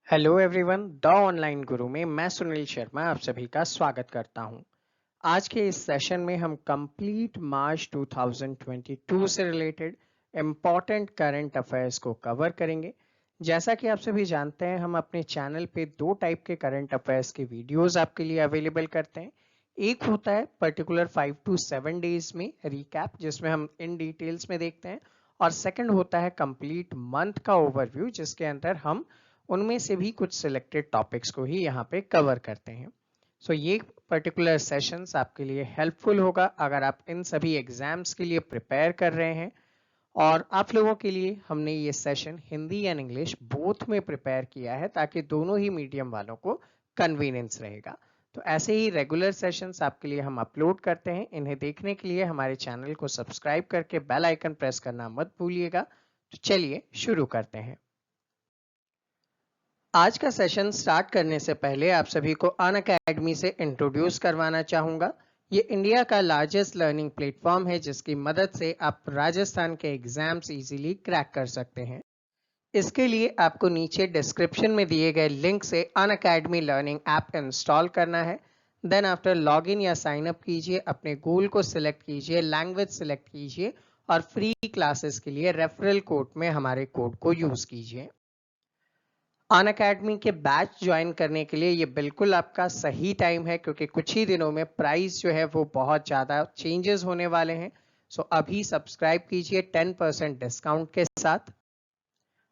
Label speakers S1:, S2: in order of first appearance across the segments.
S1: Hello everyone, the online गुरु में मैं सुनील शर्मा आप सभी का स्वागत करता हूं। आज के इस सेशन में हम कंप्लीट मार्च 2022 से रिलेटेड इम्पॉर्टेंट करंट अफेयर्स को कवर करेंगे। जैसा कि आप सभी जानते हैं, हम अपने चैनल पे दो टाइप के करंट अफेयर्स के वीडियोस आपके लिए अवेलेबल करते हैं। एक होता है पर्टिकुलर 5 to 7 डेज में रिकैप, जिसमें हम इन डिटेल्स में देखते हैं, और सेकंड होता है कंप्लीट मंथ का ओवरव्यू, जिसके अंदर हम उनमें से भी कुछ सिलेक्टेड टॉपिक्स को ही यहाँ पे कवर करते हैं। सो ये पर्टिकुलर सेशंस आपके लिए हेल्पफुल होगा अगर आप इन सभी एग्जाम्स के लिए प्रिपेयर कर रहे हैं। और आप लोगों के लिए हमने ये session Hindi and English both में प्रिपेयर किया है, ताकि दोनों ही मीडियम वालों को कन्वीनियंस रहेगा। तो ऐसे ही रेगुलर सेशंस आपके लिए हम अपलोड करते हैं। इन्हें देखने के लिए हमारे चैनल को सब्सक्राइब करके बेल आइकन प्रेस करना मत भूलिएगा। तो चलिए शुरू करते हैं। आज का सेशन स्टार्ट करने से पहले आप सभी को अनअकैडमी से इंट्रोड्यूस करवाना चाहूंगा। ये इंडिया का लार्जेस्ट लर्निंग प्लेटफॉर्म है, जिसकी मदद से आप राजस्थान के एग्जाम्स इजीली क्रैक कर सकते हैं। इसके लिए आपको नीचे डिस्क्रिप्शन में दिए गए लिंक से अनअकैडमी लर्निंग ऐप इंस्टॉल करना है। देन आफ्टर लॉगिन या साइन अप कीजिए, अपने गोल को सिलेक्ट कीजिए, लैंग्वेज सिलेक्ट कीजिए और फ्री क्लासेस के लिए रेफरल कोड में हमारे कोड को यूज कीजिए। अनअकैडमी के बैच ज्वाइन करने के लिए ये बिल्कुल आपका सही टाइम है, क्योंकि कुछ ही दिनों में प्राइस जो है वो बहुत ज़्यादा चेंजेस होने वाले हैं। सो अभी सब्सक्राइब कीजिए 10% डिस्काउंट के साथ।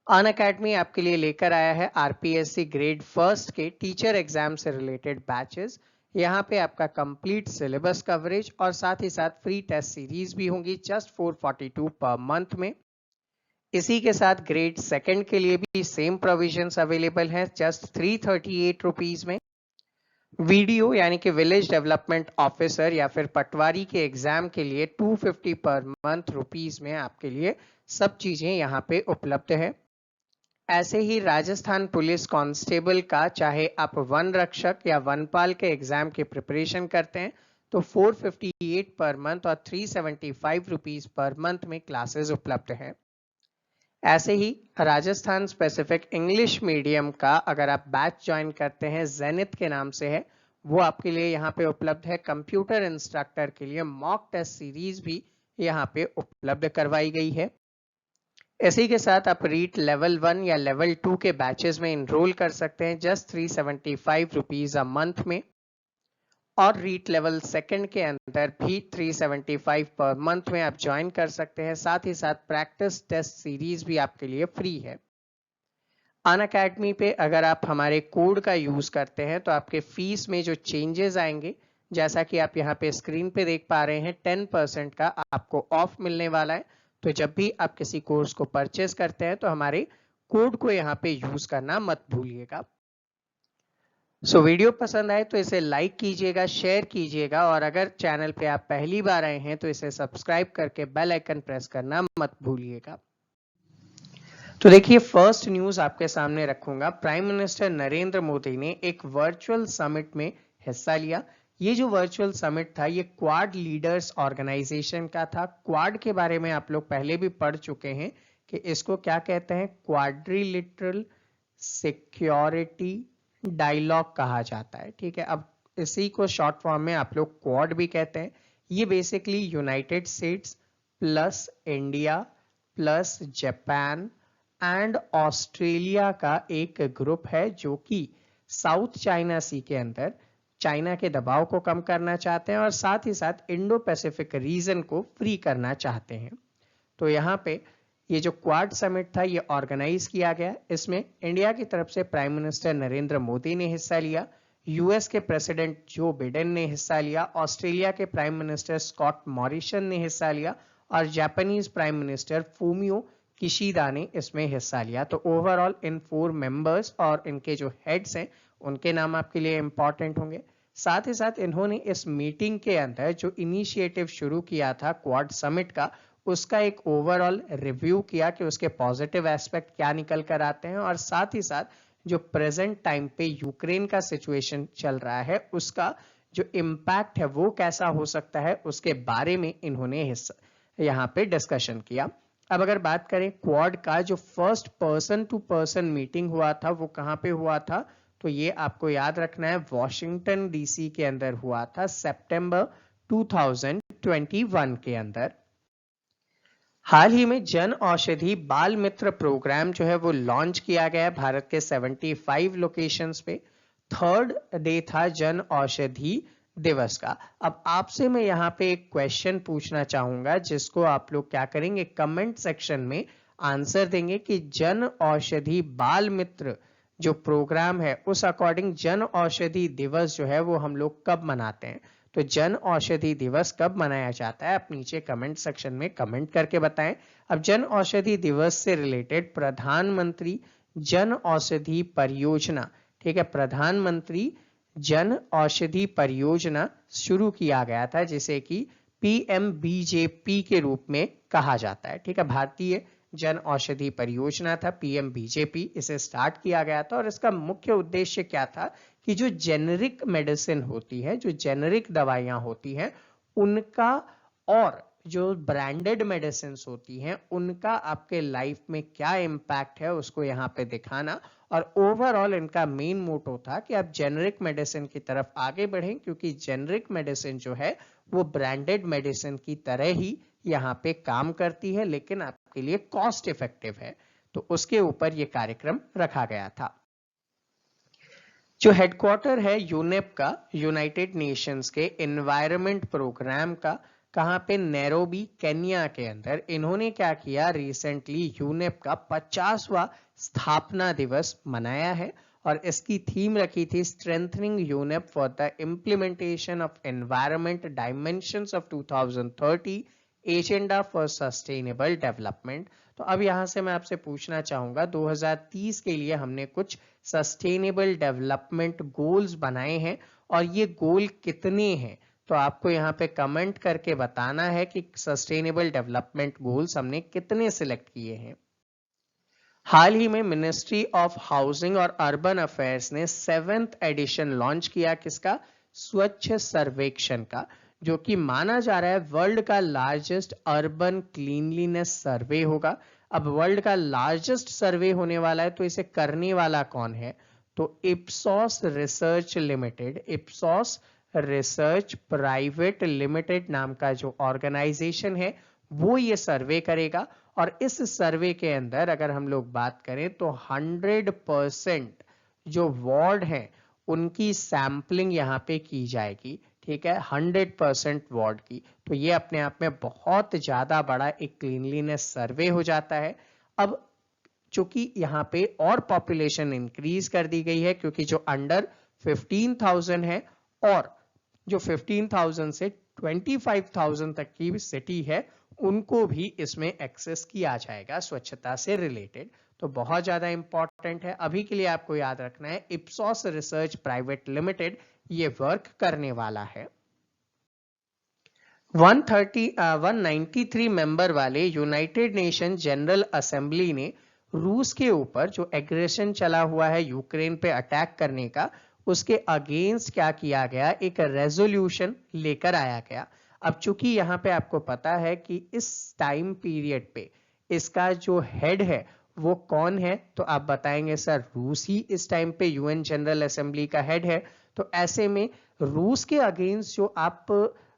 S1: अनअकैडमी आपके लिए लेकर आया है आरपीएससी ग्रेड फर्स्ट के टीचर एग्जाम से रिलेटेड बैचेस। यहाँ पे आपका कंप्लीट सिलेबस कवरेज और साथ ही साथ फ्री टेस्ट सीरीज भी होंगी जस्ट 442 पर मंथ में। इसी के साथ ग्रेड सेकंड के लिए भी सेम प्रोविजंस अवेलेबल हैं जस्ट 338 रुपीज में। वीडियो यानी कि विलेज डेवलपमेंट ऑफिसर या फिर पटवारी के एग्जाम के लिए 250 पर मंथ रुपीज में आपके लिए सब चीजें यहाँ पे उपलब्ध है। ऐसे ही राजस्थान पुलिस कांस्टेबल का, चाहे आप वन रक्षक या वनपाल के एग्जाम की प्रिपरेशन करते हैं, तो 458 पर मंथ और 375 रुपीज पर मंथ में क्लासेस उपलब्ध हैं। ऐसे ही राजस्थान स्पेसिफिक इंग्लिश मीडियम का अगर आप बैच ज्वाइन करते हैं, जेनिथ के नाम से है, वो आपके लिए यहाँ पे उपलब्ध है। कंप्यूटर इंस्ट्रक्टर के लिए मॉक टेस्ट सीरीज भी यहाँ पे उपलब्ध करवाई गई है। इसी के साथ आप रीट लेवल 1 या लेवल 2 के बैचेस में इनरोल कर सकते हैं जस्ट 375 रुपीज अ मंथ में। और रीट लेवल सेकंड के अंदर भी 375 पर मंथ में आप ज्वाइन कर सकते हैं। साथ ही साथ प्रैक्टिस टेस्ट सीरीज भी आपके लिए फ्री है। अनअकैडमी पे अगर आप हमारे कोड का यूज करते हैं तो आपके फीस में जो चेंजेस आएंगे, जैसा कि आप यहाँ पे स्क्रीन पे देख पा रहे हैं, 10% का आपको ऑफ मिलने वाला है। तो जब भी आप किसी कोर्स को परचेस करते हैं तो हमारे कोड को यहाँ पे यूज करना मत भूलिएगा। वीडियो पसंद आए तो इसे लाइक कीजिएगा, शेयर कीजिएगा, और अगर चैनल पे आप पहली बार आए हैं तो इसे सब्सक्राइब करके बेल आइकन प्रेस करना मत भूलिएगा। तो देखिए, फर्स्ट न्यूज आपके सामने रखूंगा। प्राइम मिनिस्टर नरेंद्र मोदी ने एक वर्चुअल समिट में हिस्सा लिया। ये जो वर्चुअल समिट था, ये क्वाड लीडर्स ऑर्गेनाइजेशन का था। क्वाड के बारे में आप लोग पहले भी पढ़ चुके हैं कि इसको क्या कहते हैं, क्वाड्रिलेटरल सिक्योरिटी डायलॉग कहा जाता है। ठीक है, अब इसी को शॉर्ट फॉर्म में आप लोग क्वाड भी कहते हैं। ये basically United states plus India plus Japan and Australia का एक ग्रुप है, जो कि साउथ चाइना सी के अंदर चाइना के दबाव को कम करना चाहते हैं और साथ ही साथ इंडो पैसिफिक रीजन को फ्री करना चाहते हैं। तो यहाँ पे ये जो क्वाड समिट था, ये ऑर्गेनाइज किया गया। इसमें इंडिया की तरफ से प्राइम मिनिस्टर नरेंद्र मोदी ने हिस्सा लिया, यूएस के प्रेसिडेंट जो बिडेन ने हिस्सा लिया, ऑस्ट्रेलिया के प्राइम मिनिस्टर स्कॉट मॉरिसन ने हिस्सा लिया और Japanese prime minister Fumio Kishida ने इसमें हिस्सा लिया। तो ओवरऑल इन 4 मेंबर्स और इनके जो हेड्स हैं, उनके नाम आपके लिए इंपॉर्टेंट होंगे। साथ ही साथ इन्होंने इस मीटिंग के अंदर जो इनिशिएटिव शुरू किया था क्वाड समिट का, उसका एक ओवरऑल रिव्यू किया कि उसके पॉजिटिव एस्पेक्ट क्या निकल कर आते हैं, और साथ ही साथ जो प्रेजेंट टाइम पे यूक्रेन का सिचुएशन चल रहा है, उसका जो इम्पैक्ट है वो कैसा हो सकता है, उसके बारे में इन्होंने हिस्सा यहाँ पे डिस्कशन किया। अब अगर बात करें क्वाड का जो first person to person meeting हुआ था वो कहाँ पे हुआ था, तो ये आपको याद रखना है वॉशिंगटन डीसी के अंदर हुआ था सितंबर 2021 के अंदर। हाल ही में जन औषधि बाल मित्र प्रोग्राम जो है वो लॉन्च किया गया है भारत के 75 लोकेशंस पे। थर्ड डे था जन औषधि दिवस का। अब आपसे मैं यहाँ पे एक क्वेश्चन पूछना चाहूंगा जिसको आप लोग क्या करेंगे, कमेंट सेक्शन में आंसर देंगे कि जन औषधि बाल मित्र जो प्रोग्राम है उस अकॉर्डिंग जन औषधि दिवस जो है वो हम लोग कब मनाते हैं। तो जन औषधि दिवस कब मनाया जाता है, आप नीचे कमेंट सेक्शन में कमेंट करके बताएं। अब जन औषधि दिवस से रिलेटेड प्रधानमंत्री जन औषधि परियोजना, ठीक है, प्रधानमंत्री जन औषधि परियोजना शुरू किया गया था जिसे कि पीएमबीजेपी के रूप में कहा जाता है। ठीक है, भारतीय जन औषधि परियोजना था, पीएमबीजेपी, इसे स्टार्ट किया गया था और इसका मुख्य उद्देश्य क्या था कि जो जेनेरिक मेडिसिन होती है, जो जेनेरिक दवाइयां होती हैं, उनका और जो ब्रांडेड मेडिसिन होती हैं उनका आपके लाइफ में क्या इम्पैक्ट है उसको यहाँ पे दिखाना। और ओवरऑल इनका मेन मोटो था कि आप जेनेरिक मेडिसिन की तरफ आगे बढ़ें, क्योंकि जेनेरिक मेडिसिन जो है वो ब्रांडेड मेडिसिन की तरह ही यहाँ पे काम करती है, लेकिन आपके लिए कॉस्ट इफेक्टिव है। तो उसके ऊपर ये कार्यक्रम रखा गया था। जो हेडक्वार्टर है यूनेप का, यूनाइटेड नेशंस के एनवायरनमेंट प्रोग्राम का, कहाँ पे, नैरोबी केन्या के अंदर। इन्होंने क्या किया, रिसेंटली यूनेप का 50वां स्थापना दिवस मनाया है और इसकी थीम रखी थी strengthening UNEP for the implementation of environment dimensions of 2030 agenda for sustainable development. तो अब यहां से मैं आपसे पूछना चाहूंगा 2030 के लिए हमने कुछ सस्टेनेबल डेवलपमेंट गोल्स बनाए हैं और ये गोल कितने हैं, तो आपको यहाँ पे कमेंट करके बताना है कि सस्टेनेबल डेवलपमेंट गोल्स हमने कितने सिलेक्ट किए हैं। हाल ही में मिनिस्ट्री ऑफ हाउसिंग और अर्बन अफेयर्स ने 7th एडिशन लॉन्च किया, किसका, स्वच्छ सर्वेक्षण का, जो कि माना जा रहा है वर्ल्ड का लार्जेस्ट अर्बन क्लीनलीनेस सर्वे होगा। अब वर्ल्ड का लार्जेस्ट सर्वे होने वाला है तो इसे करने वाला कौन है, तो Ipsos research limited, Ipsos research private limited नाम का जो ऑर्गेनाइजेशन है वो ये सर्वे करेगा। और इस सर्वे के अंदर अगर हम लोग बात करें तो 100% जो वार्ड हैं उनकी सैंपलिंग यहाँ पे की जाएगी। ठीक है, 100% वार्ड की। तो ये अपने आप में बहुत ज्यादा बड़ा एक क्लीनलीनेस सर्वे हो जाता है। अब चूंकि यहाँ पे और पॉपुलेशन इंक्रीज कर दी गई है, क्योंकि जो अंडर 15,000 है और जो 15,000 से 25,000 तक की सिटी है उनको भी इसमें एक्सेस किया जाएगा स्वच्छता से रिलेटेड। तो बहुत ज्यादा इंपॉर्टेंट है। अभी के लिए आपको याद रखना है इप्सॉस रिसर्च प्राइवेट लिमिटेड ये वर्क करने वाला है। 193 मेंबर वाले यूनाइटेड नेशन जनरल असेंबली ने रूस के ऊपर जो एग्रेशन चला हुआ है यूक्रेन पे अटैक करने का, उसके अगेंस्ट क्या किया गया, एक रेजोल्यूशन लेकर आया गया। अब चूंकि यहाँ पे आपको पता है कि इस टाइम पीरियड पे इसका जो हेड है वो कौन है, तो आप बताएंगे सर रूस ही इस टाइम पे यूएन जनरल असेंबली का हेड है। तो ऐसे में रूस के अगेंस्ट जो आप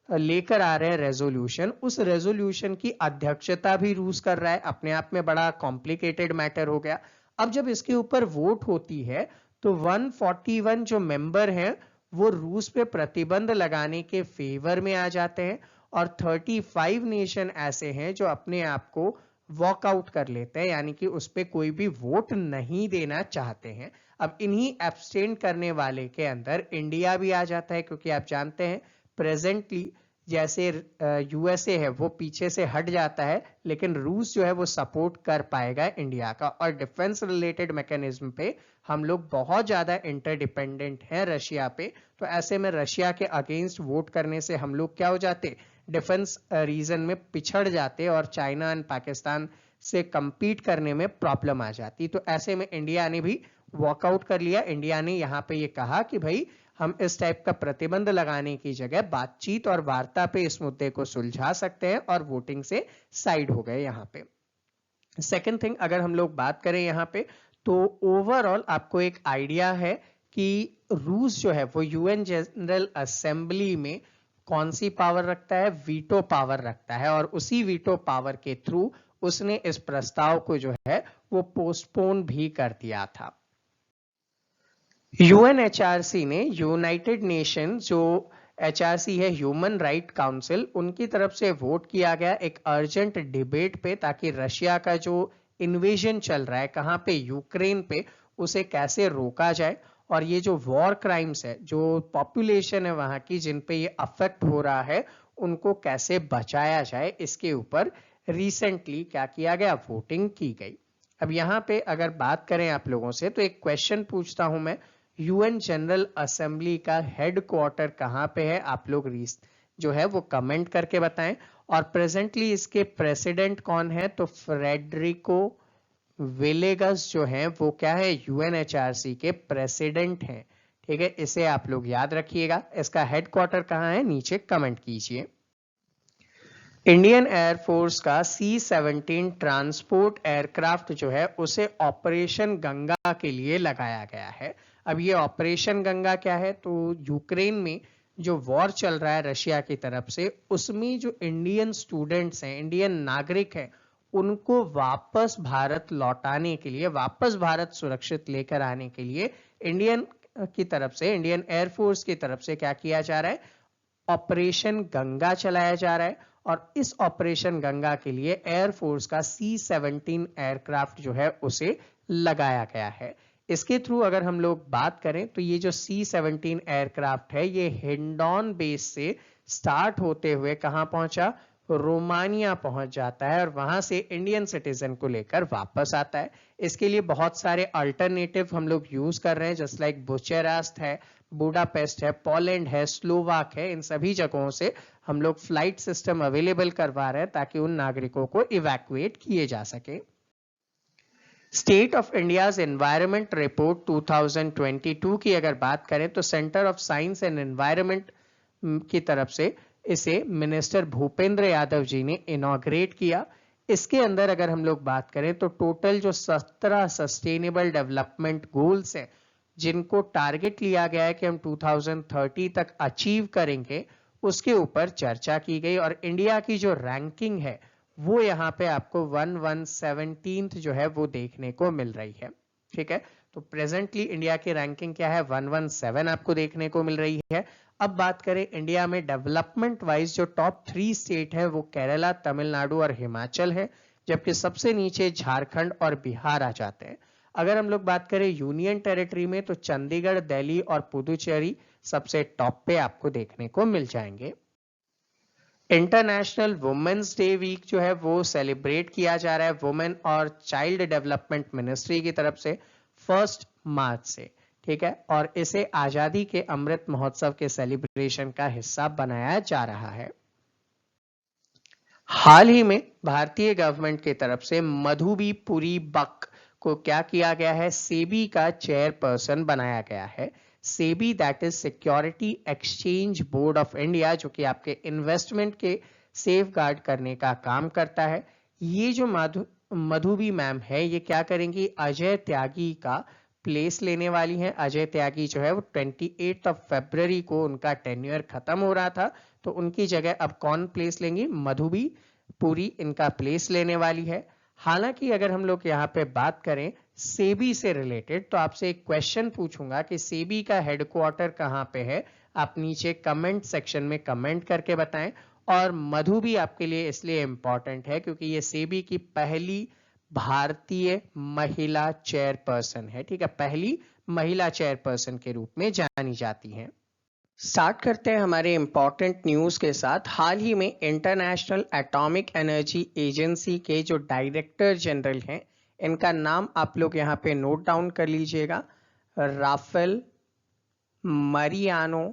S1: लेकर आ रहे हैं रेजोल्यूशन, उस रेजोल्यूशन की अध्यक्षता भी रूस कर रहा है, अपने आप में बड़ा कॉम्प्लिकेटेड मैटर हो गया। अब जब इसके ऊपर वोट होती है तो 141 जो मेंबर हैं वो रूस पे प्रतिबंध लगाने के फेवर में आ जाते हैं और 35 नेशन ऐसे हैं जो अपने आप को वॉकआउट कर लेते हैं, यानी कि उस पर कोई भी वोट नहीं देना चाहते हैं। अब इन्हीं एब्सटेन करने वाले के अंदर इंडिया भी आ जाता है, क्योंकि आप जानते हैं प्रेजेंटली जैसे यूएसए है वो पीछे से हट जाता है, लेकिन रूस जो है वो सपोर्ट कर पाएगा इंडिया का। और डिफेंस रिलेटेड मैकेनिज्म पे हम लोग बहुत ज्यादा इंटरडिपेंडेंट हैं रशिया पे। तो ऐसे में रशिया के अगेंस्ट वोट करने से हम लोग क्या हो जाते, डिफेंस रीजन में पिछड़ जाते और चाइना एंड पाकिस्तान से compete करने में प्रॉब्लम आ जाती। तो ऐसे में इंडिया ने भी वॉकआउट कर लिया। इंडिया ने यहाँ पे ये कहा कि भाई हम इस टाइप का प्रतिबंध लगाने की जगह बातचीत और वार्ता पे इस मुद्दे को सुलझा सकते हैं और वोटिंग से साइड हो गए यहाँ पे। सेकेंड थिंग, अगर हम लोग बात करें यहाँ पे, तो ओवरऑल आपको एक आइडिया है कि रूस जो है वो यूएन जनरल असेंबली में कौन सी पावर रखता है, वीटो पावर रखता है, और उसी वीटो पावर के थ्रू उसने इस प्रस्ताव को जो है वो पोस्टपोन भी कर दिया था। यूएनएचआरसी ने, यूनाइटेड नेशन जो एचआरसी है, ह्यूमन राइट काउंसिल, उनकी तरफ से वोट किया गया एक अर्जेंट डिबेट पे, ताकि रशिया का जो इन्वेजन चल रहा है कहां पे, यूक्रेन पे, उसे कैसे रोका जाए, और ये जो वॉर क्राइम्स है, जो पॉपुलेशन है वहां की जिन पे ये अफेक्ट हो रहा है, उनको कैसे बचाया जाए, इसके ऊपर रिसेंटली क्या किया गया, वोटिंग की गई। अब यहाँ पे अगर बात करें आप लोगों से, तो एक क्वेश्चन पूछता हूं मैं, यूएन जनरल असेंबली का हेडक्वार्टर कहां पे है, आप लोग जो है वो कमेंट करके बताएं। और प्रेजेंटली इसके प्रेसिडेंट कौन है, तो फ्रेडरिको वेलेगस जो है वो क्या है, यूएनएचआरसी के प्रेसिडेंट हैं। ठीक है, इसे आप लोग याद रखिएगा। इसका हेडक्वार्टर कहां है, नीचे कमेंट कीजिए। इंडियन एयरफोर्स का C-17 ट्रांसपोर्ट एयरक्राफ्ट जो है उसे ऑपरेशन गंगा के लिए लगाया गया है। अब ये ऑपरेशन गंगा क्या है, तो यूक्रेन में जो वॉर चल रहा है रशिया की तरफ से, उसमें जो इंडियन स्टूडेंट्स हैं, इंडियन नागरिक हैं, उनको वापस भारत लौटाने के लिए, वापस भारत सुरक्षित लेकर आने के लिए इंडियन की तरफ से, इंडियन एयरफोर्स की तरफ से क्या किया जा रहा है, ऑपरेशन गंगा चलाया जा रहा है। और इस ऑपरेशन गंगा के लिए एयरफोर्स का C-17 एयरक्राफ्ट जो है उसे लगाया गया है। इसके थ्रू अगर हम लोग बात करें, तो ये जो C-17 एयरक्राफ्ट है, ये हिंडॉन बेस से स्टार्ट होते हुए कहां पहुंचा, रोमानिया पहुंच जाता है, और वहां से इंडियन सिटीजन को लेकर वापस आता है। इसके लिए बहुत सारे अल्टरनेटिव हम लोग यूज कर रहे हैं, जस्ट लाइक बुचेरास्ट है, बुडापेस्ट है, पोलैंड है, स्लोवाक है, इन सभी जगहों से हम लोग फ्लाइट सिस्टम अवेलेबल करवा रहे हैं ताकि उन नागरिकों को इवैक्यूएट किए जा सके। State of India's environment report 2022 की अगर बात करें, तो centre of science and environment की तरफ से इसे मिनिस्टर भूपेंद्र यादव जी ने इनॉग्रेट किया। इसके अंदर अगर हम लोग बात करें, तो टोटल जो 17 सस्टेनेबल डेवलपमेंट गोल्स हैं, जिनको टारगेट लिया गया है कि हम 2030 तक अचीव करेंगे, उसके ऊपर चर्चा की गई। और इंडिया की जो रैंकिंग है वो यहाँ पे आपको 117th जो है वो देखने को मिल रही है। ठीक है, तो प्रेजेंटली इंडिया की रैंकिंग क्या है, 117 आपको देखने को मिल रही है। अब बात करें इंडिया में डेवलपमेंट वाइज, जो टॉप 3 स्टेट है वो केरला, तमिलनाडु और हिमाचल है, जबकि सबसे नीचे झारखंड और बिहार आ जाते हैं। अगर हम लोग बात करें यूनियन टेरिटरी में, तो चंडीगढ़, दिल्ली और पुदुचेरी सबसे टॉप पे आपको देखने को मिल जाएंगे। इंटरनेशनल वुमेन्स डे वीक जो है वो सेलिब्रेट किया जा रहा है वुमेन और चाइल्ड डेवलपमेंट मिनिस्ट्री की तरफ से 1 मार्च से। ठीक है, और इसे आजादी के अमृत महोत्सव के सेलिब्रेशन का हिस्सा बनाया जा रहा है। हाल ही में भारतीय गवर्नमेंट की तरफ से मधुबी पुरी बक को क्या किया गया है, सेबी का चेयरपर्सन बनाया गया है। SEBI that is security exchange board of India, जो कि आपके इन्वेस्टमेंट के सेफ गार्ड करने का काम करता है। ये जो मधुबी मैम है, ये क्या करेंगी, अजय त्यागी का प्लेस लेने वाली हैं। अजय त्यागी जो है वो 28 फरवरी को उनका टेन्योर खत्म हो रहा था, तो उनकी जगह अब कौन प्लेस लेंगी, मधुबी पुरी इनका प्लेस लेने वाली है। हालांकि अगर हम लोग यहाँ पे बात करें सेबी से रिलेटेड, तो आपसे एक क्वेश्चन पूछूंगा कि सेबी का हेडक्वार्टर कहाँ पे है, आप नीचे कमेंट सेक्शन में कमेंट करके बताएं। और मधु भी आपके लिए इसलिए इंपॉर्टेंट है क्योंकि ये सेबी की पहली भारतीय महिला चेयरपर्सन है। ठीक है, पहली महिला चेयरपर्सन के रूप में जानी जाती हैं। स्टार्ट करते हैं हमारे इंपॉर्टेंट न्यूज के साथ। हाल ही में इंटरनेशनल एटॉमिक एनर्जी एजेंसी के जो डायरेक्टर जनरल हैं, इनका नाम आप लोग यहाँ पे नोट डाउन कर लीजिएगा, राफेल मरियानो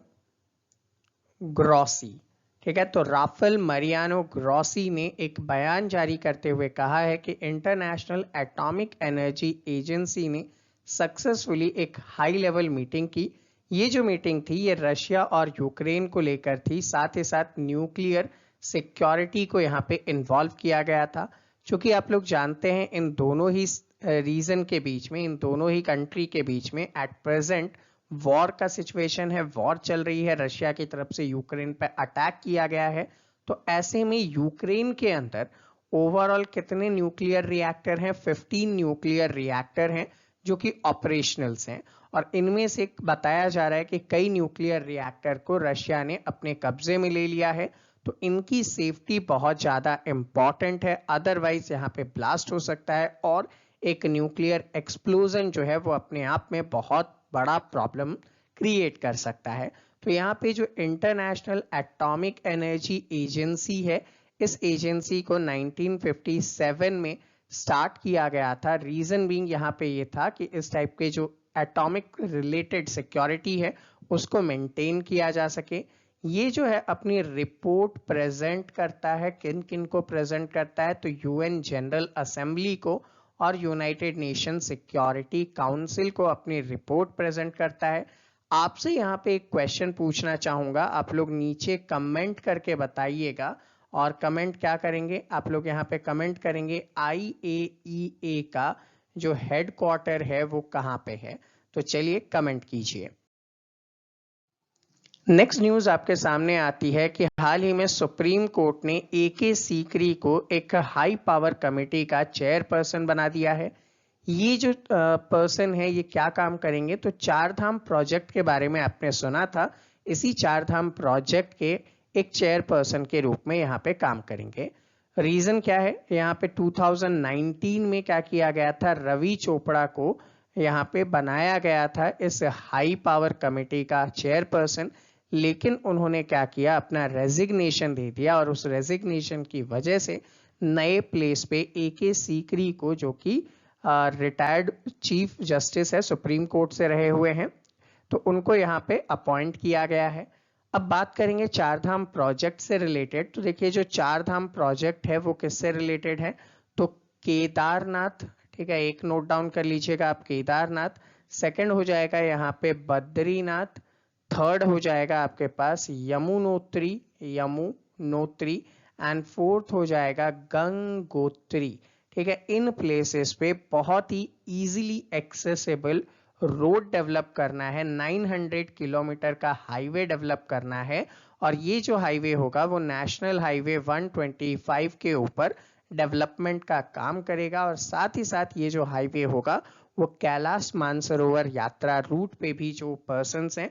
S1: ग्रॉसी। ठीक है, तो राफेल मरियानो ग्रॉसी ने एक बयान जारी करते हुए कहा है कि इंटरनेशनल एटॉमिक एनर्जी एजेंसी ने सक्सेसफुली एक हाई लेवल मीटिंग की। ये जो मीटिंग थी ये रशिया और यूक्रेन को लेकर थी, साथ ही साथ न्यूक्लियर सिक्योरिटी को यहाँ पे इन्वॉल्व किया गया था। क्योंकि आप लोग जानते हैं इन दोनों ही रीजन के बीच में, इन दोनों ही कंट्री के बीच में एट प्रेजेंट वॉर का सिचुएशन है, वॉर चल रही है, रशिया की तरफ से यूक्रेन पर अटैक किया गया है। तो ऐसे में यूक्रेन के अंदर ओवरऑल कितने न्यूक्लियर रिएक्टर हैं? 15 न्यूक्लियर रिएक्टर हैं जो कि ऑपरेशनल्स हैं, और इनमें से बताया जा रहा है कि कई न्यूक्लियर रिएक्टर को रशिया ने अपने कब्जे में ले लिया है। तो इनकी सेफ्टी बहुत ज़्यादा इंपॉर्टेंट है, अदरवाइज यहाँ पे ब्लास्ट हो सकता है और एक न्यूक्लियर एक्सप्लोजन जो है वो अपने आप में बहुत बड़ा प्रॉब्लम क्रिएट कर सकता है। तो यहाँ पे जो इंटरनेशनल एटॉमिक एनर्जी एजेंसी है, इस एजेंसी को 1957 में स्टार्ट किया गया था। रीजन बीइंग यहाँ पे ये था कि इस टाइप के जो एटॉमिक रिलेटेड सिक्योरिटी है उसको मेंटेन किया जा सके। ये जो है अपनी रिपोर्ट प्रेजेंट करता है, किन किन को प्रेजेंट करता है? तो यूएन जनरल असेंबली को और यूनाइटेड नेशन सिक्योरिटी काउंसिल को अपनी रिपोर्ट प्रेजेंट करता है। आपसे यहाँ पे एक क्वेश्चन पूछना चाहूंगा, आप लोग नीचे कमेंट करके बताइएगा। और कमेंट क्या करेंगे आप लोग? यहाँ पे कमेंट करेंगे IAEA का जो हेडक्वार्टर है वो कहाँ पे है। तो चलिए कमेंट कीजिए। नेक्स्ट न्यूज आपके सामने आती है कि हाल ही में सुप्रीम कोर्ट ने AK सीकरी को एक हाई पावर कमेटी का चेयरपर्सन बना दिया है। ये जो पर्सन है ये क्या काम करेंगे? तो चार धाम प्रोजेक्ट के बारे में आपने सुना था, इसी चार धाम प्रोजेक्ट के एक चेयरपर्सन के रूप में यहाँ पे काम करेंगे। रीजन क्या है? यहाँ पे 2019 में क्या किया गया था? रवि चोपड़ा को यहाँ पे बनाया गया था इस हाई पावर कमेटी का चेयरपर्सन, लेकिन उन्होंने क्या किया? अपना रेजिग्नेशन दे दिया, और उस रेजिग्नेशन की वजह से नए प्लेस पे AK सीकरी को, जो कि रिटायर्ड चीफ जस्टिस है, सुप्रीम कोर्ट से रहे हुए हैं, तो उनको यहाँ पे अपॉइंट किया गया है। अब बात करेंगे चार धाम प्रोजेक्ट से रिलेटेड। तो देखिए जो चार धाम प्रोजेक्ट है वो किससे रिलेटेड है? तो केदारनाथ, ठीक है, एक नोट डाउन कर लीजिएगा आप, केदारनाथ। सेकंड हो जाएगा यहाँ पे बद्रीनाथ। थर्ड हो जाएगा आपके पास यमुनोत्री, यमुनोत्री। एंड फोर्थ हो जाएगा गंगोत्री। ठीक है, इन प्लेसेस पे बहुत ही इजीली एक्सेसिबल रोड डेवलप करना है, 900 किलोमीटर का हाईवे डेवलप करना है। और ये जो हाईवे होगा वो नेशनल हाईवे 125 के ऊपर डेवलपमेंट का काम करेगा, और साथ ही साथ ये जो हाईवे होगा वो कैलाश मानसरोवर यात्रा रूट पे भी जो पर्सन्स हैं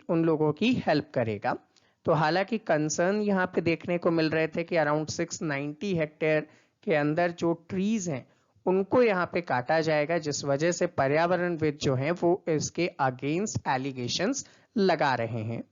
S1: उन लोगों की हेल्प करेगा। तो हालांकि कंसर्न यहाँ पे देखने को मिल रहे थे कि अराउंड 690 हेक्टेयर के अंदर जो ट्रीज हैं उनको यहाँ पे काटा जाएगा, जिस वजह से पर्यावरणविद जो हैं वो इसके अगेंस्ट एलिगेशंस लगा रहे हैं।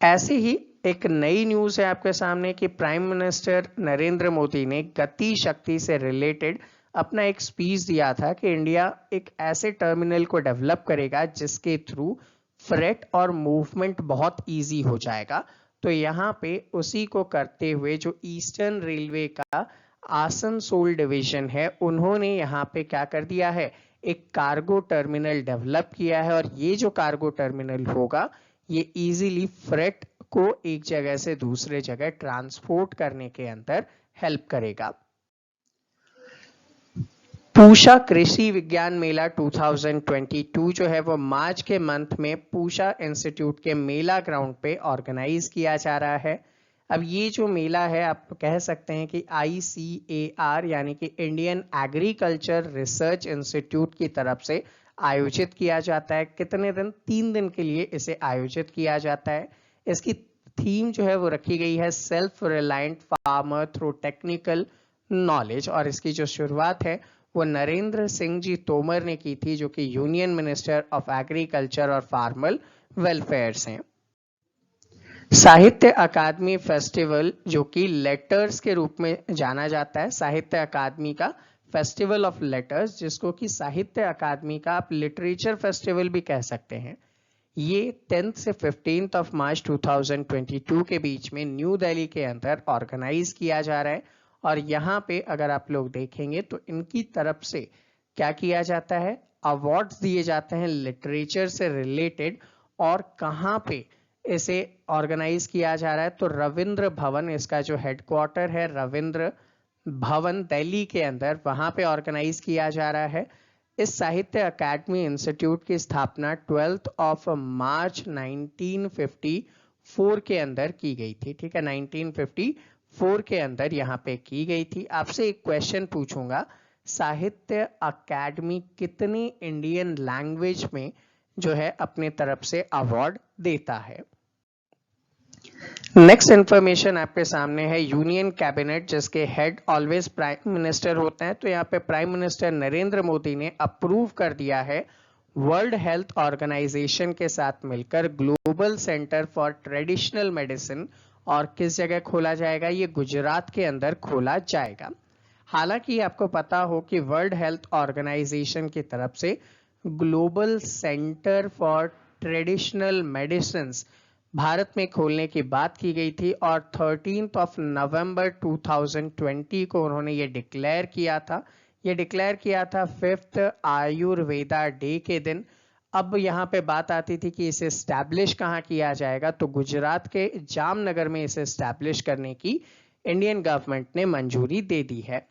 S1: ऐसे ही एक नई न्यूज है आपके सामने कि प्राइम मिनिस्टर नरेंद्र मोदी ने गति शक्ति से रिलेटेड अपना एक स्पीच दिया था कि इंडिया एक ऐसे टर्मिनल को डेवलप करेगा जिसके थ्रू फ्रेट और मूवमेंट बहुत इजी हो जाएगा। तो यहाँ पे उसी को करते हुए जो ईस्टर्न रेलवे का आसनसोल डिवीजन है उन्होंने यहाँ पे क्या कर दिया है? एक कार्गो टर्मिनल डेवलप किया है, और ये जो कार्गो टर्मिनल होगा ये इजीली फ्रेट को एक जगह से दूसरे जगह ट्रांसपोर्ट करने के अंदर हेल्प करेगा। पूषा कृषि विज्ञान मेला 2022 जो है वो मार्च के मंथ में पूषा इंस्टीट्यूट के मेला ग्राउंड पे ऑर्गेनाइज किया जा रहा है। अब ये जो मेला है आप कह सकते हैं कि ICAR यानी कि इंडियन एग्रीकल्चर रिसर्च इंस्टीट्यूट की तरफ से आयोजित किया जाता है। कितने दिन? 3 दिन के लिए इसे आयोजित किया जाता है। इसकी थीम जो है वो रखी गई है self reliant farmer through technical knowledge, और इसकी जो शुरुआत है वो नरेंद्र सिंह जी तोमर ने की थी, जो कि यूनियन मिनिस्टर ऑफ एग्रीकल्चर और फार्मर वेलफेयर हैं। साहित्य अकादमी फेस्टिवल, जो कि लेटर्स के रूप में जाना जाता है, साहित्य अकादमी का फेस्टिवल ऑफ लेटर्स, जिसको कि साहित्य अकादमी का आप लिटरेचर फेस्टिवल भी कह सकते हैं, ये 10th से 15th ऑफ मार्च 2022 के बीच में न्यू दिल्ली के अंदर ऑर्गेनाइज किया जा रहा है। और यहाँ पे अगर आप लोग देखेंगे तो इनकी तरफ से क्या किया जाता है? अवार्ड्स दिए जाते हैं लिटरेचर से रिलेटेड। और कहाँ पे इसे ऑर्गेनाइज किया जा रहा है? तो रविंद्र भवन इसका जो हेडक्वार्टर है, रविंद्र भवन दिल्ली के अंदर, वहां पे ऑर्गेनाइज किया जा रहा है। इस साहित्य अकादमी इंस्टीट्यूट की स्थापना 12 मार्च 1954 के अंदर की गई थी। ठीक है, 1954 के अंदर यहाँ पे की गई थी। आपसे एक क्वेश्चन पूछूंगा, साहित्य अकादमी कितनी इंडियन लैंग्वेज में जो है अपने तरफ से अवार्ड देता है? नेक्स्ट इंफॉर्मेशन आपके सामने है यूनियन कैबिनेट, जिसके हेड ऑलवेज प्राइम मिनिस्टर होते हैं। तो यहाँ पे प्राइम मिनिस्टर नरेंद्र मोदी ने अप्रूव कर दिया है वर्ल्ड हेल्थ ऑर्गेनाइजेशन के साथ मिलकर global centre for traditional medicine, और किस जगह खोला जाएगा? ये गुजरात के अंदर खोला जाएगा। हालांकि आपको पता हो कि वर्ल्ड हेल्थ ऑर्गेनाइजेशन की तरफ से global centre for traditional medicine Bharat में खोलने की बात की गई थी, और 13 नवंबर 2020 को उन्होंने ये डिक्लेयर किया था। ये डिक्लेयर किया था 5th आयुर्वेदा डे के दिन। अब यहाँ पे बात आती थी कि इसे स्टैब्लिश कहाँ किया जाएगा, तो गुजरात के जामनगर में इसे स्टैब्लिश करने की इंडियन गवर्नमेंट ने मंजूरी दे दी है।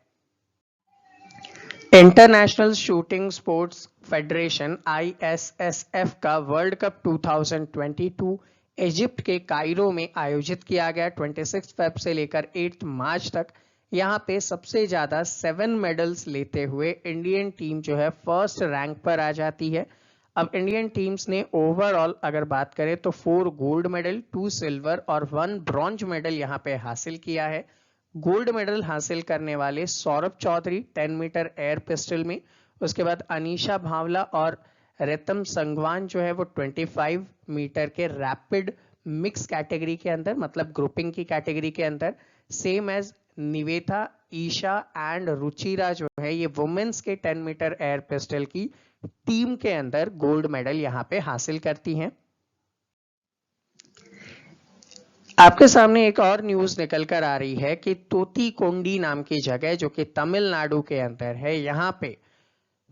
S1: International shooting sports federation ISSF का वर्ल्ड कप 2022 इजिप्ट के कायरो में आयोजित किया गया 26 फेब से लेकर 8 मार्च तक। यहाँ पे सबसे ज्यादा 7 मेडल्स लेते हुए इंडियन टीम जो है फर्स्ट रैंक पर आ जाती है। अब इंडियन टीम्स ने ओवरऑल अगर बात करें तो 4 गोल्ड मेडल, 2 सिल्वर और 1 ब्रॉन्ज मेडल यहाँ पे हासिल किया है। गोल्ड मेडल हासिल करने वाले Saurabh Chaudhary 10 metre air pistol में, उसके बाद अनीशा भावला और रितम संगवान जो है वो 25 मीटर के रैपिड मिक्स कैटेगरी के अंदर, मतलब ग्रुपिंग की कैटेगरी के अंदर, same as Nivetha, Esha and Ruchira जो है ये वुमेन्स के 10 मीटर एयर पिस्टल की टीम के अंदर गोल्ड मेडल यहां पे हासिल करती हैं। आपके सामने एक और न्यूज निकल कर आ रही है कि तोतीकोंडी नाम की जगह जो कि तमिलनाडु के अंदर है, यहां पे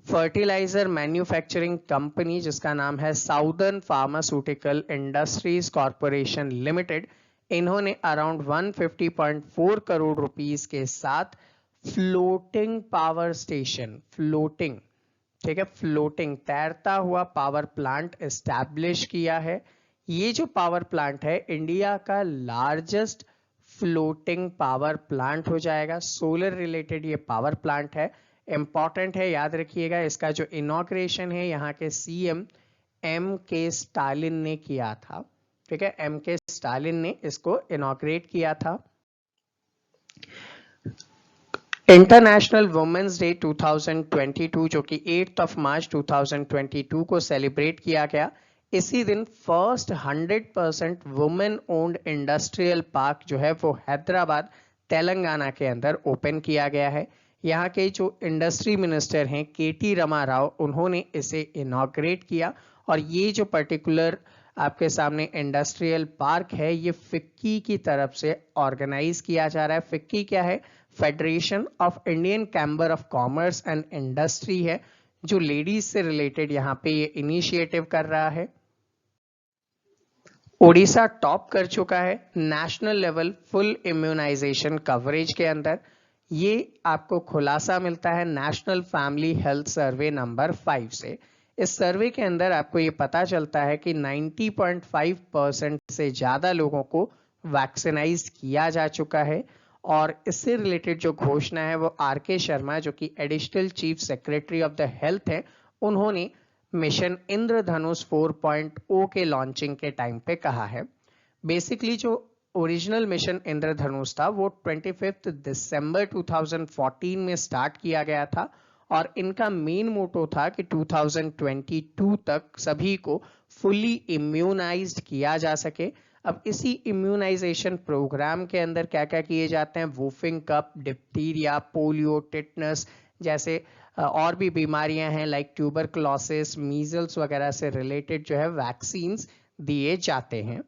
S1: फर्टिलाइजर मैन्युफैक्चरिंग कंपनी जिसका नाम है southern pharmaceutical industries corporation limited, इन्होंने अराउंड 150.4 करोड़ रुपीस के साथ फ्लोटिंग पावर स्टेशन, फ्लोटिंग, ठीक है, फ्लोटिंग तैरता हुआ पावर प्लांट एस्टैब्लिश किया है। ये जो पावर प्लांट है इंडिया का लार्जेस्ट फ्लोटिंग पावर प्लांट हो जाएगा। सोलर रिलेटेड ये पावर प्लांट है, इंपॉर्टेंट है, याद रखिएगा। इसका जो इनॉग्रेशन है यहाँ के CM MK स्टालिन ने किया था। ठीक है, MK स्टालिन ने इसको इनॉग्रेट किया था। इंटरनेशनल वुमेन्स डे 2022 जो कि 8 मार्च 2022 को सेलिब्रेट किया गया। इसी दिन first 100% women owned industrial park जो है वो हैदराबाद तेलंगाना के अंदर ओपन किया गया है। यहाँ के जो इंडस्ट्री मिनिस्टर हैं KT रामाराव, उन्होंने इसे इनॉग्रेट किया। और ये जो पर्टिकुलर आपके सामने इंडस्ट्रियल पार्क है ये फिक्की की तरफ से ऑर्गेनाइज किया जा रहा है। फिक्की क्या है? Federation of Indian chamber of commerce and industry है, जो लेडीज से रिलेटेड यहाँ पे ये इनिशिएटिव कर रहा है। उड़ीसा टॉप कर चुका है national level full immunisation coverage के अंदर। ये आपको खुलासा मिलता है national family health survey number 5 से। इस सर्वे के अंदर आपको ये पता चलता है कि 90.5% से ज्यादा लोगों को वैक्सीनाइज किया जा चुका है। और इससे रिलेटेड जो घोषणा है वो RK शर्मा जो कि additional chief secretary of the health है, उन्होंने मिशन इंद्रधनुष 4.0 के लॉन्चिंग के टाइम पे कहा है। बेसिकली जो ओरिजिनल मिशन इंद्रधनुष था वो 25 दिसंबर 2014 में स्टार्ट किया गया था, और इनका मेन मोटो था कि 2022 तक सभी को फुली इम्यूनाइज्ड किया जा सके। अब इसी इम्यूनाइजेशन प्रोग्राम के अंदर क्या क्या किए जाते हैं? Whooping cup, diphtheria, polio, tetanus जैसे और भी बीमारियां हैं, लाइक ट्यूबरक्लोसिस, मीजल्स वगैरह से रिलेटेड जो है वैक्सीन्स दिए जाते हैं।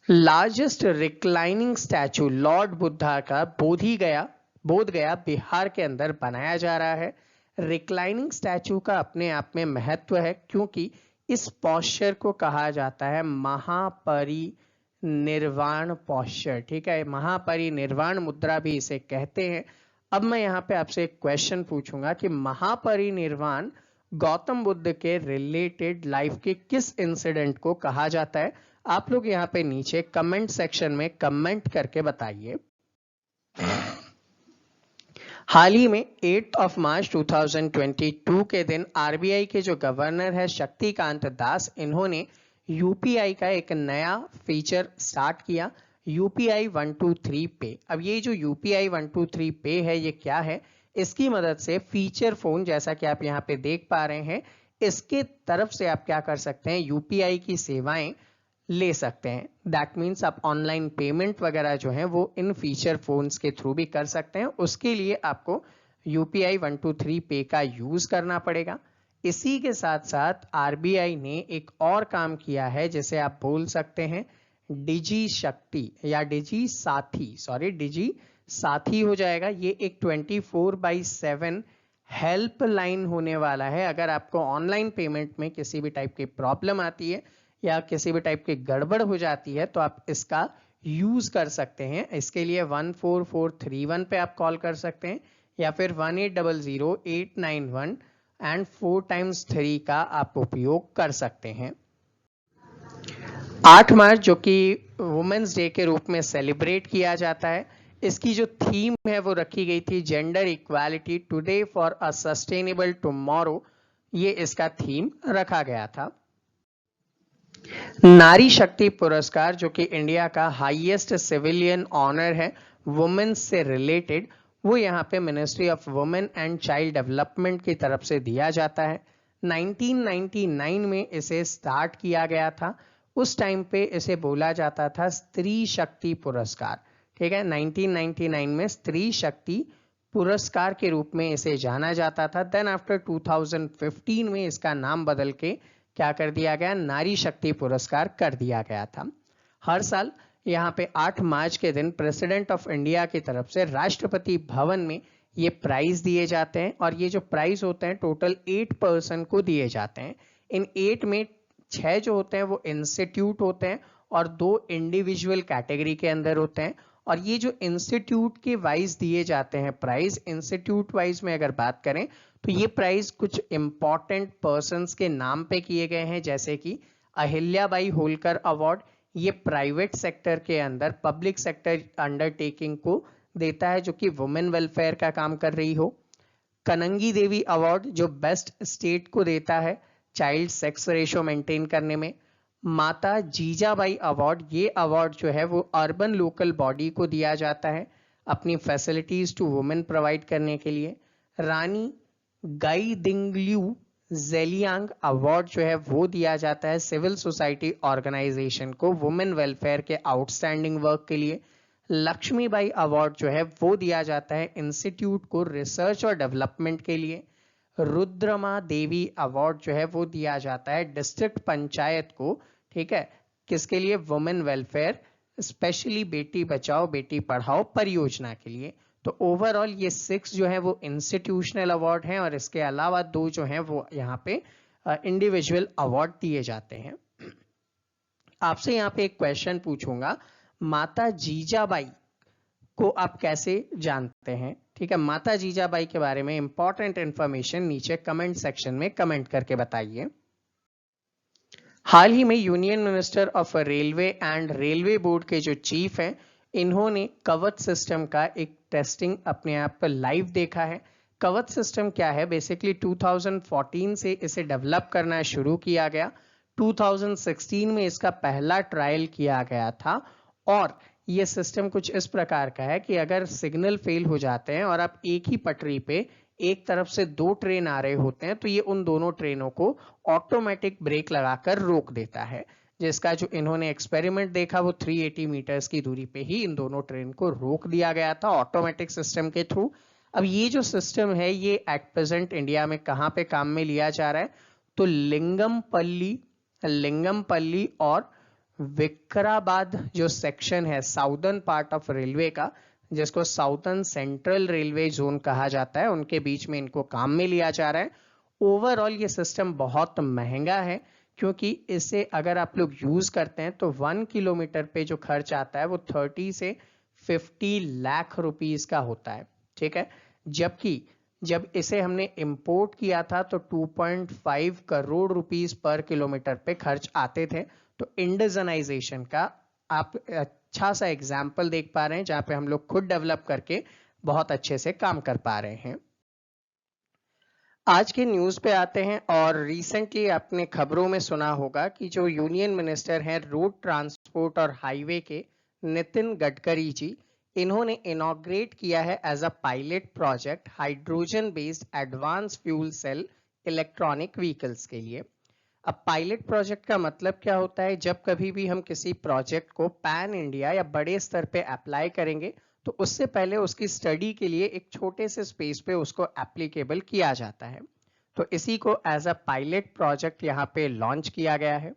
S1: Largest reclining statue Lord Buddha का बोधगया बिहार के अंदर बनाया जा रहा है। रिक्लाइनिंग स्टैचू का अपने आप में महत्व है, क्योंकि इस पॉस्चर को कहा जाता है निर्वाण पोस्चर, ठीक है, महापरिनिर्वाण मुद्रा भी इसे कहते हैं। अब मैं यहाँ पे आपसे एक क्वेश्चन पूछूंगा कि महापरिनिर्वाण गौतम बुद्ध के रिलेटेड लाइफ के किस इंसिडेंट को कहा जाता है? आप लोग यहाँ पे नीचे कमेंट सेक्शन में कमेंट करके बताइए। हाल ही में 8 मार्च 2022 के दिन आरबीआई के जो गवर्नर है शक्तिकांत दास, इन्होंने यूपीआई का एक नया फीचर स्टार्ट किया, यूपीआई 123 पे। अब ये जो यूपीआई 123 पे है, ये क्या है? इसकी मदद से फीचर फोन, जैसा कि आप यहाँ पे देख पा रहे हैं, इसके तरफ से आप क्या कर सकते हैं, यूपीआई की सेवाएं ले सकते हैं। दैट मीन्स आप ऑनलाइन पेमेंट वगैरह जो है वो इन फीचर फोन्स के थ्रू भी कर सकते हैं। उसके लिए आपको यूपीआई 123 पे का यूज करना पड़ेगा। इसी के साथ साथ आरबीआई ने एक और काम किया है, जिसे आप बोल सकते हैं डिजी शक्ति या डिजी साथी, सॉरी डिजी साथी हो जाएगा। ये एक 24/7 हेल्पलाइन होने वाला है। अगर आपको ऑनलाइन पेमेंट में किसी भी टाइप की प्रॉब्लम आती है या किसी भी टाइप की गड़बड़ हो जाती है, तो आप इसका यूज कर सकते हैं। इसके लिए 14431 पे आप कॉल कर सकते हैं या फिर 1800-891 एंड 4x3 का आप उपयोग कर सकते हैं। 8 मार्च जो कि वुमेन्स डे के रूप में सेलिब्रेट किया जाता है, इसकी जो थीम है वो रखी गई थी gender equality today for a sustainable tomorrow. ये इसका थीम रखा गया था। नारी शक्ति पुरस्कार, जो कि इंडिया का हाईएस्ट सिविलियन ऑनर है वुमेन्स से रिलेटेड, वो यहाँ पे ministry of women and child development की तरफ से दिया जाता है। 1999 में इसे स्टार्ट किया गया था। उस टाइम पे इसे बोला जाता था स्त्री शक्ति पुरस्कार, ठीक है। 1999 में स्त्री शक्ति पुरस्कार के रूप में इसे जाना जाता था। देन आफ्टर 2015 में इसका नाम बदल के क्या कर दिया गया, नारी शक्ति पुरस्कार कर दिया गया था। हर साल यहाँ पे 8 मार्च के दिन प्रेसिडेंट ऑफ इंडिया की तरफ से राष्ट्रपति भवन में ये प्राइज दिए जाते हैं, और ये जो प्राइज होते हैं टोटल 8 पर्सन को दिए जाते हैं। इन 8 में 6 जो होते हैं वो इंस्टीट्यूट होते हैं और 2 इंडिविजुअल कैटेगरी के अंदर होते हैं। और ये जो इंस्टीट्यूट के वाइज दिए जाते हैं प्राइज, इंस्टीट्यूट वाइज में अगर बात करें तो ये प्राइज कुछ इंपॉर्टेंट पर्संस के नाम पे किए गए हैं, जैसे कि अहिल्याबाई होलकर अवार्ड, ये प्राइवेट सेक्टर के अंदर पब्लिक सेक्टर अंडरटेकिंग को देता है जो कि वुमेन वेलफेयर का काम कर रही हो। कनंगी देवी अवार्ड जो बेस्ट स्टेट को देता है चाइल्ड सेक्स रेशो मेंटेन करने में। माता जीजाबाई अवार्ड, ये अवार्ड जो है वो अर्बन लोकल बॉडी को दिया जाता है अपनी फैसिलिटीज टू वुमेन प्रोवाइड करने के लिए। रानी गाइदिंगल्यू जेलियांग अवार्ड जो है वो दिया जाता है सिविल सोसाइटी ऑर्गेनाइजेशन को वुमेन वेलफेयर के आउटस्टैंडिंग वर्क के लिए। लक्ष्मीबाई अवार्ड जो है वो दिया जाता है इंस्टीट्यूट को रिसर्च और डेवलपमेंट के लिए। रुद्रमा देवी अवार्ड जो है वो दिया जाता है डिस्ट्रिक्ट पंचायत को, ठीक है, किसके लिए, women welfare, specially Beti Bachao Beti Padhao परियोजना के लिए। तो ओवरऑल ये 6 जो है वो इंस्टीट्यूशनल अवार्ड हैं, और इसके अलावा 2 जो हैं वो यहाँ पे इंडिविजुअल अवार्ड दिए जाते हैं। आपसे यहाँ पे एक क्वेश्चन पूछूंगा, माता जीजाबाई को आप कैसे जानते हैं? ठीक है, माता जीजाबाई के बारे में इंपॉर्टेंट इंफॉर्मेशन नीचे कमेंट सेक्शन में कमेंट करके बताइए। हाल ही में union minister of railway and railway board के जो चीफ हैं, इन्होंने कवच सिस्टम का एक टेस्टिंग अपने आप पर लाइव देखा है। कवच सिस्टम क्या है? बेसिकली 2014 से इसे डेवलप करना शुरू किया गया। 2016 में इसका पहला ट्रायल किया गया था, और ये सिस्टम कुछ इस प्रकार का है कि अगर सिग्नल फेल हो जाते हैं और आप एक ही पटरी पे एक तरफ से 2 ट्रेन आ रहे होते हैं, तो ये उन दोनों ट्रेनों को ऑटोमेटिक ब्रेक लगाकर रोक देता है। जिसका जो इन्होंने एक्सपेरिमेंट देखा वो 380 मीटर्स की दूरी पे ही इन दोनों ट्रेन को रोक दिया गया था ऑटोमेटिक सिस्टम के थ्रू। अब ये जो सिस्टम है ये एट प्रेजेंट इंडिया में कहाँ पे काम में लिया जा रहा है? तो लिंगमपल्ली और विकाराबाद जो सेक्शन है साउदर्न पार्ट ऑफ रेलवे का, जिसको साउदर्न सेंट्रल रेलवे जोन कहा जाता है, उनके बीच में इनको काम में लिया जा रहा है। ओवरऑल ये सिस्टम बहुत महंगा है, क्योंकि इसे अगर आप लोग यूज करते हैं तो 1 किलोमीटर पे जो खर्च आता है वो 30 से 50 लाख रुपीस का होता है, ठीक है। जबकि जब इसे हमने इंपोर्ट किया था तो 2.5 करोड़ रुपीस पर किलोमीटर पे खर्च आते थे। तो इंडिजनाइजेशन का आप अच्छा सा एग्जाम्पल देख पा रहे हैं जहां पे हम लोग खुद डेवलप करके बहुत अच्छे से काम कर पा रहे हैं। आज के न्यूज पे आते हैं और रिसेंटली आपने खबरों में सुना होगा कि जो यूनियन मिनिस्टर हैं रोड ट्रांसपोर्ट और हाईवे के, नितिन गडकरी जी, इन्होंने इनॉग्रेट किया है as a pilot project hydrogen based advance fuel cell electronic vehicles के लिए। अब पायलट प्रोजेक्ट का मतलब क्या होता है? जब कभी भी हम किसी प्रोजेक्ट को पैन इंडिया या बड़े स्तर पे अप्लाई करेंगे तो उससे पहले उसकी स्टडी के लिए एक छोटे से स्पेस पे उसको एप्लीकेबल किया जाता है। तो इसी को एज अ पायलट प्रोजेक्ट यहाँ पे लॉन्च किया गया है।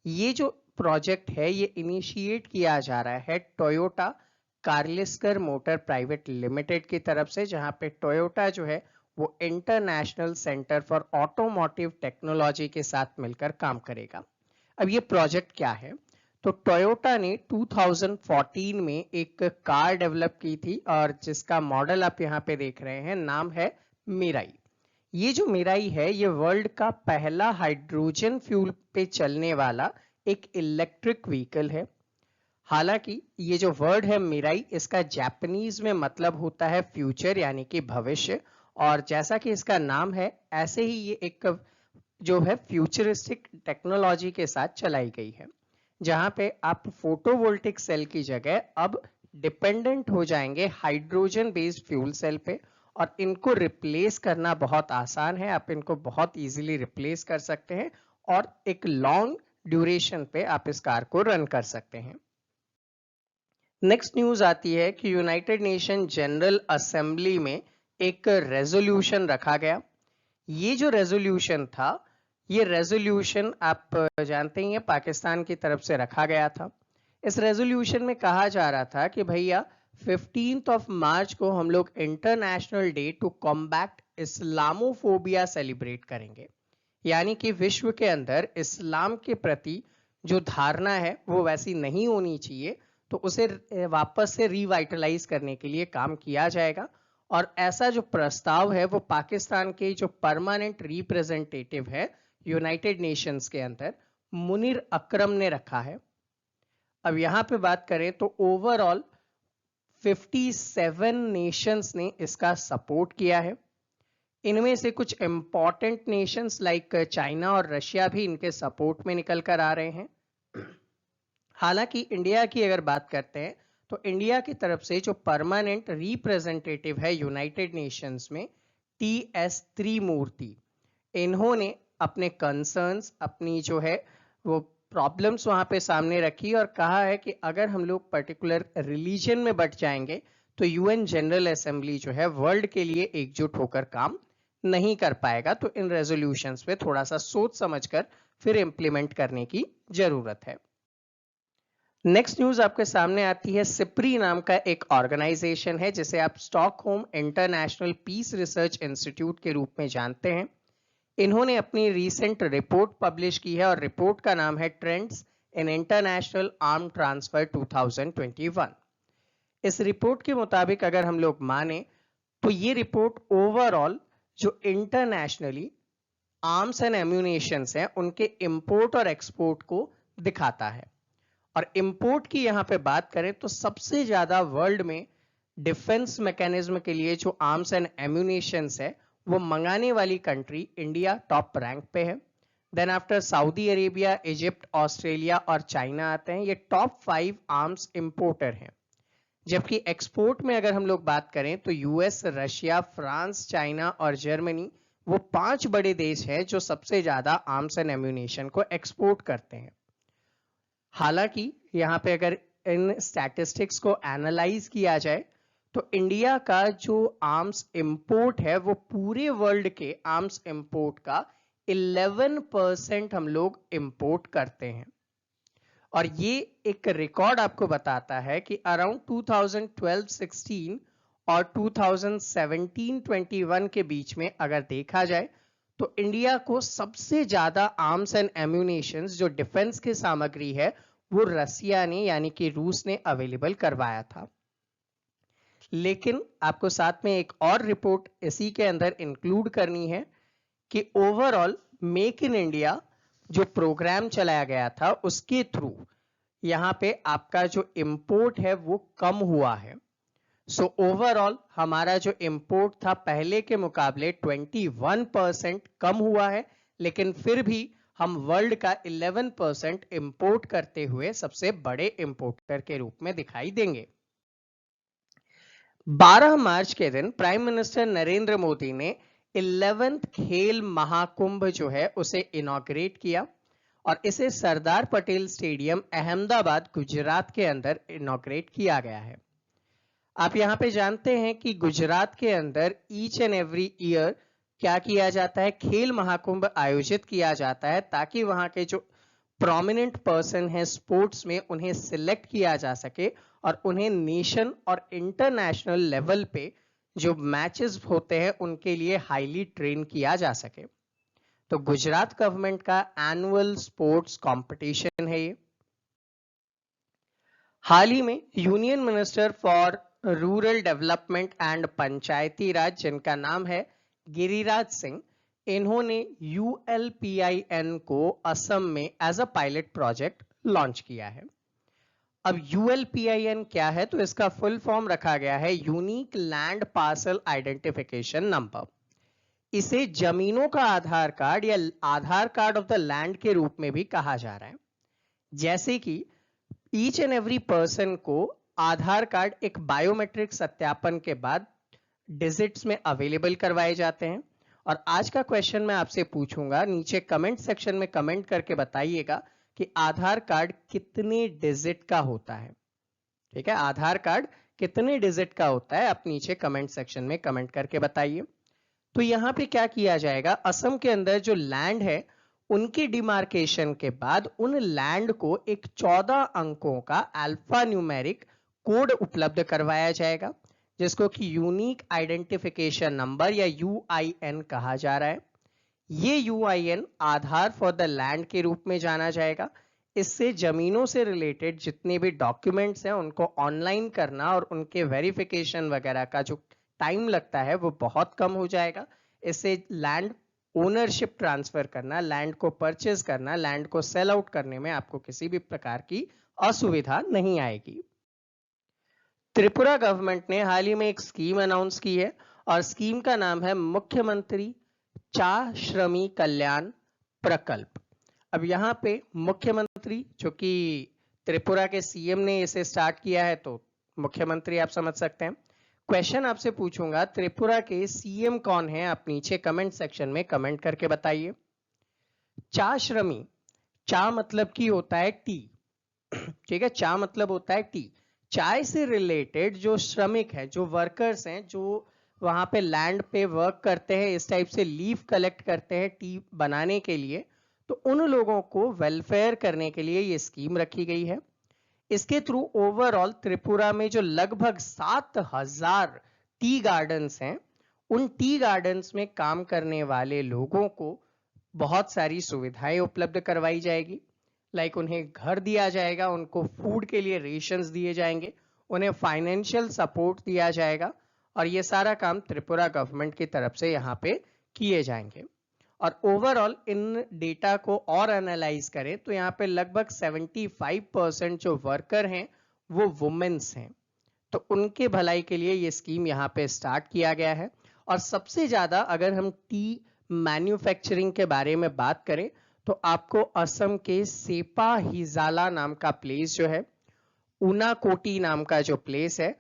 S1: ये जो प्रोजेक्ट है ये इनिशिएट किया जा रहा है टोयोटा कार्लिस्कर मोटर प्राइवेट लिमिटेड की तरफ से, जहाँ पे टोयोटा जो है वो international centre for automotive technology के साथ मिलकर काम करेगा। अब ये प्रोजेक्ट क्या है? तो टोयोटा ने 2014 में एक कार डेवलप की थी और जिसका मॉडल आप यहाँ पे देख रहे हैं, नाम है मिराई। ये जो मिराई है ये वर्ल्ड का पहला हाइड्रोजन फ्यूल पे चलने वाला एक इलेक्ट्रिक व्हीकल है। हालांकि ये जो वर्ड है मिराई, इसका जापानीज में मतलब होता है फ्यूचर यानी कि भविष्य, और जैसा कि इसका नाम है ऐसे ही ये एक जो है फ्यूचरिस्टिक टेक्नोलॉजी के साथ चलाई गई है, जहां पे आप फोटोवोल्टिक सेल की जगह अब डिपेंडेंट हो जाएंगे हाइड्रोजन बेस्ड फ्यूल सेल पे, और इनको रिप्लेस करना बहुत आसान है। आप इनको बहुत इजीली रिप्लेस कर सकते हैं और एक लॉन्ग ड्यूरेशन पे आप इस कार को रन कर सकते हैं। नेक्स्ट न्यूज आती है कि यूनाइटेड नेशन जनरल असेंबली में एक रेजोल्यूशन रखा गया। ये जो रेजोल्यूशन था, ये रेजोल्यूशन आप जानते ही हैं पाकिस्तान की तरफ से रखा गया था। इस रेजोल्यूशन में कहा जा रहा था कि भैया 15 मार्च को हम लोग international day to combat Islamophobia celebrate करेंगे। यानी कि विश्व के अंदर इस्लाम के प्रति जो धारणा है वो वैसी नहीं होनी चाहिए, तो उसे वापस से रिवाइटलाइज करने के लिए काम किया जाएगा। और ऐसा जो प्रस्ताव है वो पाकिस्तान के जो परमानेंट रिप्रेजेंटेटिव है यूनाइटेड नेशंस के अंदर, मुनीर अकरम ने रखा है। अब यहाँ पे बात करें तो ओवरऑल 57 नेशंस ने इसका सपोर्ट किया है। इनमें से कुछ इंपॉर्टेंट नेशंस लाइक चाइना और रशिया भी इनके सपोर्ट में निकल कर आ रहे हैं। हालांकि इंडिया की अगर बात करते हैं तो इंडिया की तरफ से जो परमानेंट रिप्रेजेंटेटिव है यूनाइटेड नेशंस में, TS त्रिमूर्ति, इन्होंने अपने कंसर्न्स, अपनी जो है वो प्रॉब्लम्स वहां पे सामने रखी और कहा है कि अगर हम लोग पर्टिकुलर रिलीजन में बट जाएंगे तो यूएन जनरल असेंबली जो है वर्ल्ड के लिए एकजुट होकर काम नहीं कर पाएगा। तो इन रेजोल्यूशंस पे थोड़ा सा सोच समझकर फिर इंप्लीमेंट करने की जरूरत है। नेक्स्ट न्यूज आपके सामने आती है। सिप्री नाम का एक ऑर्गेनाइजेशन है जिसे आप Stockholm international peace research institute के रूप में जानते हैं। इन्होंने अपनी रीसेंट रिपोर्ट पब्लिश की है और रिपोर्ट का नाम है trends in international arm transfer 2021। इस रिपोर्ट के मुताबिक अगर हम लोग माने तो ये रिपोर्ट ओवरऑल जो इंटरनेशनली आर्म्स एंड एम्यूनेशंस हैं उनके इंपोर्ट और एक्सपोर्ट को दिखाता है। और इंपोर्ट की यहां पे बात करें तो सबसे ज्यादा वर्ल्ड में डिफेंस मैकेनिज्म के लिए जो आर्म्स एंड एम्यूनेशंस है वो मंगाने वाली कंट्री इंडिया टॉप रैंक पे है। Then after Saudi Arabia, Egypt, Australia और चाइना आते हैं। ये टॉप 5 आर्म्स इंपोर्टर हैं। जबकि एक्सपोर्ट में अगर हम लोग बात करें तो यूएस, रशिया, फ्रांस, चाइना और जर्मनी वो 5 बड़े देश हैं जो सबसे ज्यादा आर्म्स एंड एम्यूनेशन को एक्सपोर्ट करते हैं। हालांकि यहाँ पे अगर इन स्टैटिस्टिक्स को एनालाइज किया जाए तो इंडिया का जो आर्म्स इंपोर्ट है वो पूरे वर्ल्ड के आर्म्स इंपोर्ट का 11% हम लोग इंपोर्ट करते हैं। और ये एक रिकॉर्ड आपको बताता है कि अराउंड 2012-16 और 2017-21 के बीच में अगर देखा जाए तो इंडिया को सबसे ज्यादा आर्म्स एंड एम्यूनेशंस जो डिफेंस की सामग्री है वो रसिया ने यानी कि रूस ने अवेलेबल करवाया था। लेकिन आपको साथ में एक और रिपोर्ट इसी के अंदर इंक्लूड करनी है कि ओवरऑल मेक इन इंडिया जो प्रोग्राम चलाया गया था उसके थ्रू यहाँ पे आपका जो इंपोर्ट है वो कम हुआ है। सो ओवरऑल हमारा जो इंपोर्ट था पहले के मुकाबले 21% कम हुआ है, लेकिन फिर भी हम वर्ल्ड का 11% इंपोर्ट करते हुए सबसे बड़े इंपोर्टर के रूप में दिखाई देंगे। 12 मार्च के दिन प्राइम मिनिस्टर नरेंद्र मोदी ने 11th खेल महाकुंभ जो है उसे इनॉग्रेट किया और इसे सरदार पटेल स्टेडियम अहमदाबाद गुजरात के अंदर इनॉग्रेट किया गया है। आप यहाँ पे जानते हैं कि गुजरात के अंदर ईच एंड एवरी ईयर क्या किया जाता है, खेल महाकुंभ आयोजित किया जाता है ताकि वहां के जो प्रोमिनेंट पर्सन है स्पोर्ट्स में उन्हें सिलेक्ट किया जा सके और उन्हें नेशन और इंटरनेशनल लेवल पे जो मैचेस होते हैं उनके लिए हाईली ट्रेन किया जा सके। तो गुजरात गवर्नमेंट का एनुअल स्पोर्ट्स कंपटीशन है ये। हाल ही में union minister for rural development and Panchayati Raj जिनका नाम है गिरिराज सिंह, इन्होंने ULPIN को असम में as a pilot project launch किया है। अब ULPIN क्या है, तो इसका फुल फॉर्म रखा गया है unique land parcel identification number. इसे जमीनों का आधार कार्ड या आधार कार्ड ऑफ द लैंड के रूप में भी कहा जा रहा है। जैसे कि ईच एंड एवरी पर्सन को आधार कार्ड एक बायोमेट्रिक सत्यापन के बाद डिजिट्स में अवेलेबल करवाए जाते हैं। और आज का क्वेश्चन मैं आपसे पूछूंगा, नीचे कमेंट सेक्शन में कमेंट करके बताइएगा कि आधार कार्ड कितने डिजिट का होता है। ठीक है, आधार कार्ड कितने डिजिट का होता है, आप नीचे कमेंट सेक्शन में कमेंट करके बताइए। तो यहां पे क्या किया जाएगा, असम के अंदर जो लैंड है उनकी डिमार्केशन के बाद उन लैंड को एक 14 अंकों का अल्फा न्यूमेरिक कोड उपलब्ध करवाया जाएगा जिसको कि यूनिक आइडेंटिफिकेशन नंबर या UIN कहा जा रहा है। ये UIN Aadhaar for the land के रूप में जाना जाएगा। इससे जमीनों से रिलेटेड जितने भी डॉक्यूमेंट्स हैं उनको ऑनलाइन करना और उनके वेरिफिकेशन वगैरह का जो टाइम लगता है वो बहुत कम हो जाएगा। इससे लैंड ओनरशिप ट्रांसफर करना, लैंड को परचेज करना, लैंड को सेल आउट करने में आपको किसी भी प्रकार की असुविधा नहीं आएगी। त्रिपुरा गवर्नमेंट ने हाल ही में एक स्कीम अनाउंस की है और स्कीम का नाम है मुख्यमंत्री चा श्रमी कल्याण प्रकल्प। अब यहाँ पे मुख्यमंत्री जो कि त्रिपुरा के CM ने इसे स्टार्ट किया है, तो मुख्यमंत्री आप समझ सकते हैं। क्वेश्चन आपसे पूछूंगा, त्रिपुरा के CM कौन है, आप नीचे कमेंट सेक्शन में कमेंट करके बताइए। चा श्रमी, चा मतलब की होता है टी, ठीक है, चा मतलब होता है टी। चाय से रिलेटेड जो श्रमिक है, जो वर्कर्स हैं, जो वहां पे लैंड पे वर्क करते हैं, इस टाइप से लीफ कलेक्ट करते हैं टी बनाने के लिए, तो उन लोगों को वेलफेयर करने के लिए ये स्कीम रखी गई है। इसके थ्रू ओवरऑल त्रिपुरा में जो लगभग 7000 टी गार्डन्स हैं, उन टी गार्डन्स में काम करने वाले लोगों को बहुत सारी सुविधाएं उपलब्ध करवाई जाएगी। लाइक उन्हें घर दिया जाएगा, उनको फूड के लिए रेशंस दिए जाएंगे, उन्हें फाइनेंशियल सपोर्ट दिया जाएगा और ये सारा काम त्रिपुरा गवर्नमेंट की तरफ से यहाँ पे किए जाएंगे। और ओवरऑल इन डेटा को और एनालाइज करें तो यहाँ पे लगभग 75% जो वर्कर हैं वो वुमेन्स हैं, तो उनके भलाई के लिए ये स्कीम यहाँ पे स्टार्ट किया गया है। और सबसे ज्यादा अगर हम टी मैन्युफैक्चरिंग के बारे में बात करें तो आपको असम के सेपा हिजाला नाम का प्लेस जो है, उनाकोटी नाम का जो प्लेस है,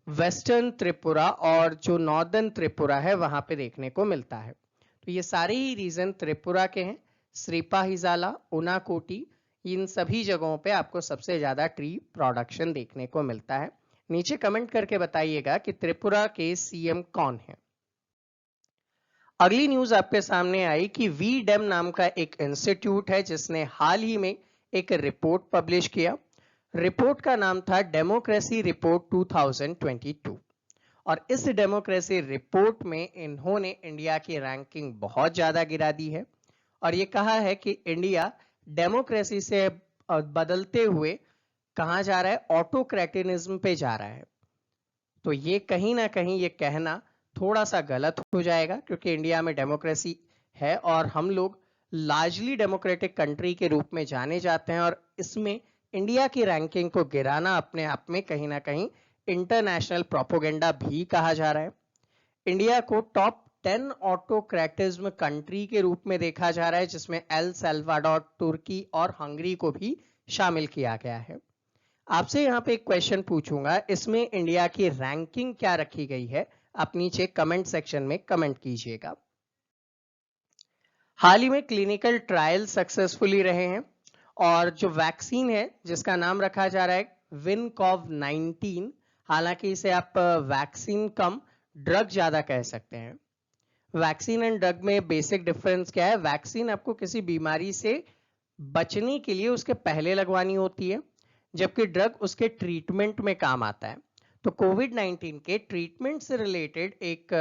S1: वेस्टर्न त्रिपुरा और जो नॉर्दर्न त्रिपुरा है वहां पे देखने को मिलता है। तो ये सारे ही रीजन त्रिपुरा के हैं, श्रीपा हिजाला, उनाकोटी, इन सभी जगहों पे आपको सबसे ज्यादा ट्री प्रोडक्शन देखने को मिलता है। नीचे कमेंट करके बताइएगा कि त्रिपुरा के CM कौन है। अगली न्यूज आपके सामने आई कि VDEM नाम का एक इंस्टीट्यूट है जिसने हाल ही में एक रिपोर्ट पब्लिश किया। रिपोर्ट का नाम था डेमोक्रेसी रिपोर्ट 2022 और इस डेमोक्रेसी रिपोर्ट में इन्होंने इंडिया की रैंकिंग बहुत ज्यादा गिरा दी है और ये कहा है कि इंडिया डेमोक्रेसी से बदलते हुए कहाँ जा रहा है, ऑटोक्रेटिनिज्म पे जा रहा है। तो ये कहीं ना कहीं ये कहना थोड़ा सा गलत हो जाएगा, क्योंकि इंडिया में डेमोक्रेसी है और हम लोग लार्जली डेमोक्रेटिक कंट्री के रूप में जाने जाते हैं, और इसमें इंडिया की रैंकिंग को गिराना अपने आप में कहीं ना कहीं इंटरनेशनल प्रोपोगेंडा भी कहा जा रहा है। इंडिया को टॉप 10 ऑटोक्रेटिज्म कंट्री के रूप में देखा जा रहा है, जिसमें एल साल्वाडोर, तुर्की और हंगरी को भी शामिल किया गया है। आपसे यहाँ पे एक क्वेश्चन पूछूंगा, इसमें इंडिया की रैंकिंग क्या रखी गई है, आप नीचे कमेंट सेक्शन में कमेंट कीजिएगा। हाल ही में क्लिनिकल ट्रायल सक्सेसफुली रहे हैं और जो वैक्सीन है जिसका नाम रखा जा रहा है विनकॉव 19, हालांकि इसे आप वैक्सीन कम ड्रग ज्यादा कह सकते हैं। वैक्सीन एंड ड्रग में बेसिक डिफरेंस क्या है, वैक्सीन आपको किसी बीमारी से बचने के लिए उसके पहले लगवानी होती है, जबकि ड्रग उसके ट्रीटमेंट में काम आता है। तो कोविड-19 के ट्रीटमेंट से रिलेटेड एक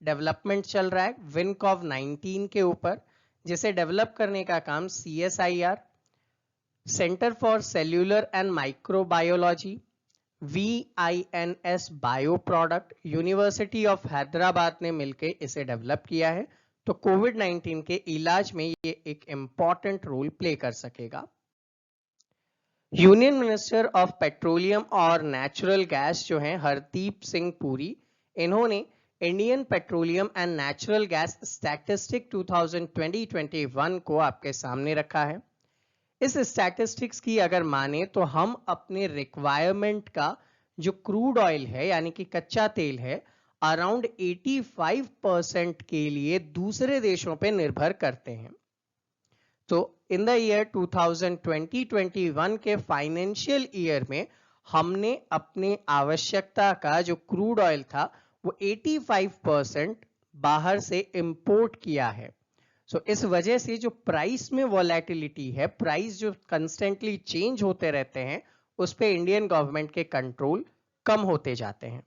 S1: डेवलपमेंट चल रहा है विनकॉव 19 के ऊपर, जिसे डेवलप करने का काम CSIR, centre for cellular and microbiology, VINS bio product, university of Hyderabad ने मिलकर इसे डेवलप किया है। तो कोविड-19 के इलाज में ये एक इंपॉर्टेंट रोल प्ले कर सकेगा। यूनियन मिनिस्टर ऑफ पेट्रोलियम और नेचुरल गैस जो हैं हरदीप सिंह पुरी, इन्होंने Indian petroleum and natural gas statistic 2020-21 को आपके सामने रखा है। इस स्टैटिस्टिक्स की अगर माने तो हम अपने रिक्वायरमेंट का जो क्रूड ऑयल है यानी कि कच्चा तेल है, अराउंड 85% के लिए दूसरे देशों पे निर्भर करते हैं। तो इन द ईयर 2020-21 के फाइनेंशियल ईयर में हमने अपने आवश्यकता का जो क्रूड ऑयल था वो 85% बाहर से इंपोर्ट किया है। सो इस वजह से जो प्राइस में वॉलेटिलिटी है, प्राइस जो कंस्टेंटली चेंज होते रहते हैं, उस पे इंडियन गवर्नमेंट के कंट्रोल कम होते जाते हैं।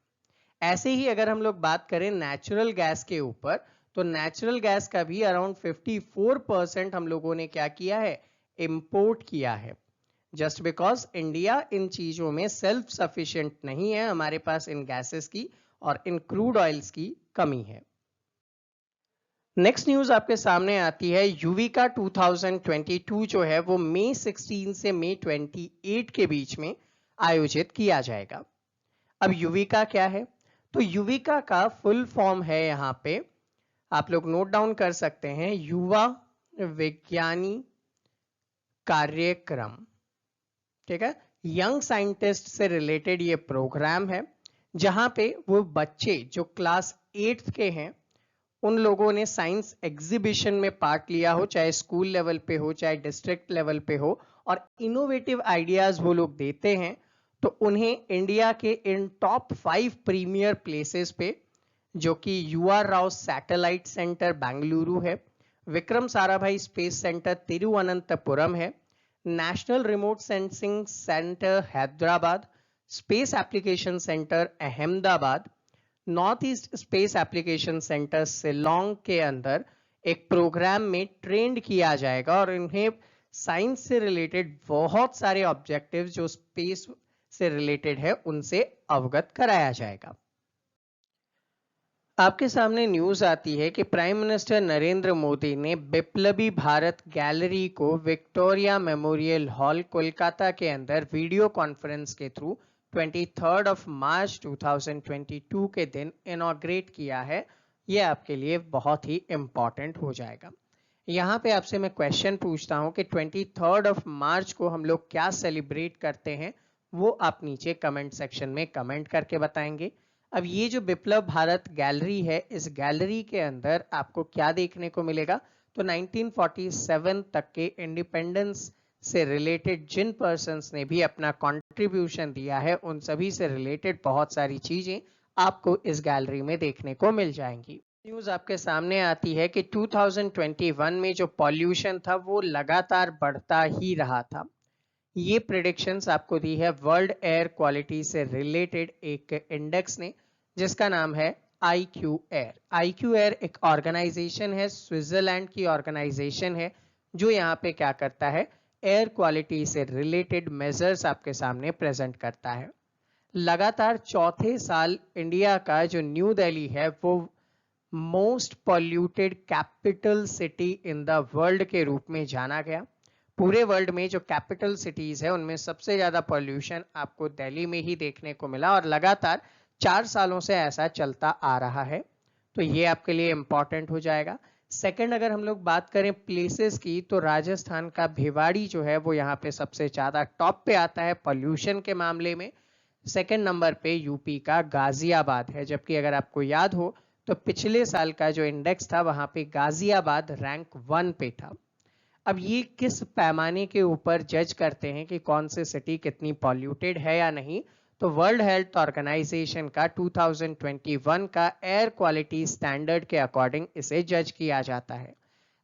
S1: ऐसे ही अगर हम लोग बात करें नेचुरल गैस के ऊपर, तो नेचुरल गैस का भी अराउंड 54% हम लोगों ने क्या किया है, इंपोर्ट किया है, जस्ट बिकॉज इंडिया इन चीजों में सेल्फ सफिशिएंट नहीं है, हमारे पास इन गैसेस की और इन क्रूड ऑयल्स की कमी है। नेक्स्ट न्यूज आपके सामने आती है, यूविका 2022 जो है वो मई 16 से मई 28 के बीच में आयोजित किया जाएगा। अब यूविका क्या है, तो यूविका का फुल फॉर्म है, यहाँ पे आप लोग नोट डाउन कर सकते हैं, युवा विज्ञानी कार्यक्रम। ठीक है, यंग साइंटिस्ट से रिलेटेड ये प्रोग्राम है, जहां पे वो बच्चे जो क्लास 8th के हैं उन लोगों ने साइंस एग्जीबिशन में पार्ट लिया हो, चाहे स्कूल लेवल पे हो चाहे डिस्ट्रिक्ट लेवल पे हो, और इनोवेटिव आइडियाज वो लोग देते हैं, तो उन्हें इंडिया के इन टॉप 5 प्रीमियर प्लेसेस पे, जो कि UR Rao satellite centre Bengaluru है, विक्रम साराभाई स्पेस सेंटर तिरुवनंतपुरम है, national remote sensing centre Hyderabad, space application centre Ahmedabad, north east space application centre Shillong के अंदर एक प्रोग्राम में ट्रेंड किया जाएगा, और इन्हें साइंस से रिलेटेड बहुत सारे ऑब्जेक्टिव जो स्पेस से रिलेटेड है उनसे अवगत कराया जाएगा। आपके सामने न्यूज आती है कि प्राइम मिनिस्टर नरेंद्र मोदी ने बिप्लबी भारत गैलरी को विक्टोरिया मेमोरियल हॉल कोलकाता के अंदर वीडियो कॉन्फ्रेंस के थ्रू 23 मार्च 2022 के दिन इनॉग्रेट किया है। यह आपके लिए बहुत ही इंपॉर्टेंट हो जाएगा। यहाँ पे आपसे मैं क्वेश्चन पूछता हूँ कि 23 मार्च को हम लोग क्या सेलिब्रेट करते हैं, वो आप नीचे कमेंट सेक्शन में कमेंट करके बताएंगे। अब ये जो बिप्लब भारत गैलरी है, इस गैलरी के अंदर आपको क्या देखने को मिलेगा, तो 1947 तक के इंडिपेंडेंस से रिलेटेड जिन पर्सन्स ने भी अपना कंट्रीब्यूशन दिया है, उन सभी से रिलेटेड बहुत सारी चीजें आपको इस गैलरी में देखने को मिल जाएंगी। न्यूज आपके सामने आती है कि 2021 में जो पॉल्यूशन था वो लगातार बढ़ता ही रहा था। ये प्रेडिक्शंस आपको दी है वर्ल्ड एयर क्वालिटी से रिलेटेड एक इंडेक्स ने, जिसका नाम है IQ Air। IQ Air एक ऑर्गेनाइजेशन है, स्विट्जरलैंड की ऑर्गेनाइजेशन है, जो यहाँ पे क्या करता है, एयर क्वालिटी से रिलेटेड मेजर्स आपके सामने प्रेजेंट करता है। लगातार चौथे साल इंडिया का जो न्यू दिल्ली है वो most polluted capital city in the world के रूप में जाना गया। पूरे वर्ल्ड में जो कैपिटल सिटीज है उनमें सबसे ज्यादा पॉल्यूशन आपको दिल्ली में ही देखने को मिला, और लगातार 4 सालों से ऐसा चलता आ रहा है, तो ये आपके लिए इंपॉर्टेंट हो जाएगा। सेकंड, अगर हम लोग बात करें प्लेसेस की, तो राजस्थान का भिवाड़ी जो है वो यहाँ पे सबसे ज्यादा टॉप पे आता है पॉल्यूशन के मामले में। सेकंड नंबर पे यूपी का गाजियाबाद है, जबकि अगर आपको याद हो तो पिछले साल का जो इंडेक्स था वहां पे गाजियाबाद रैंक 1 पे था। अब ये किस पैमाने के ऊपर जज करते हैं कि कौन से सिटी कितनी पॉल्यूटेड है या नहीं, तो वर्ल्ड हेल्थ ऑर्गेनाइजेशन का 2021 का एयर क्वालिटी स्टैंडर्ड के अकॉर्डिंग इसे जज किया जाता है।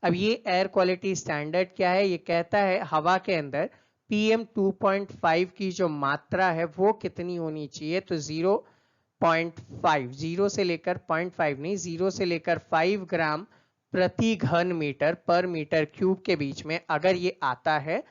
S1: अब ये एयर क्वालिटी स्टैंडर्ड क्या है, ये कहता है हवा के अंदर PM 2.5 की जो मात्रा है वो कितनी होनी चाहिए, तो 0.5, 0 से लेकर 0.5 नहीं, 0 से लेकर 5 ग्राम प्रति घन मीटर पर मीटर क्यूब के बीच में अगर ये आता है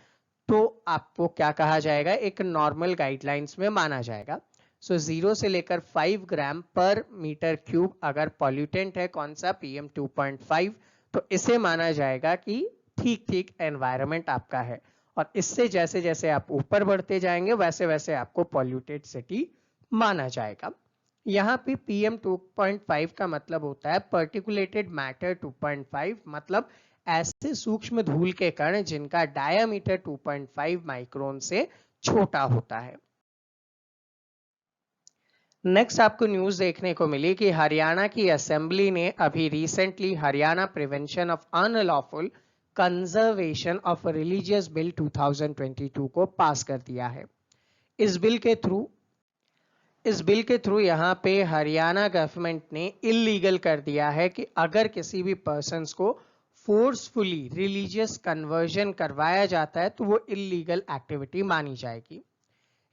S1: तो आपको क्या कहा जाएगा, एक नॉर्मल गाइडलाइंस में माना जाएगा। सो 0 से लेकर 5 ग्राम पर मीटर क्यूब अगर पॉल्यूटेंट है कौन सा, PM 2.5, तो इसे माना जाएगा कि ठीक ठीक एनवायरनमेंट आपका है। और इससे जैसे जैसे आप ऊपर बढ़ते जाएंगे वैसे वैसे आपको पॉल्यूटेड सिटी माना जाएगा। यहाँ पे PM 2.5 का मतलब होता है पर्टिकुलेटेड मैटर 2.5, मतलब ऐसे सूक्ष्म धूल के कण जिनका डायामीटर 2.5 माइक्रोन से छोटा होता है। नेक्स्ट आपको न्यूज देखने को मिली कि हरियाणा की असेंबली ने अभी recently Haryana prevention of unlawful conservation of religious bill 2022 को पास कर दिया है। इस बिल के थ्रू यहाँ पे हरियाणा गवर्नमेंट ने इलीगल कर दिया है कि अगर किसी भी पर्सन्स को फोर्सफुली रिलीजियस कन्वर्जन करवाया जाता है तो वो इलीगल एक्टिविटी मानी जाएगी।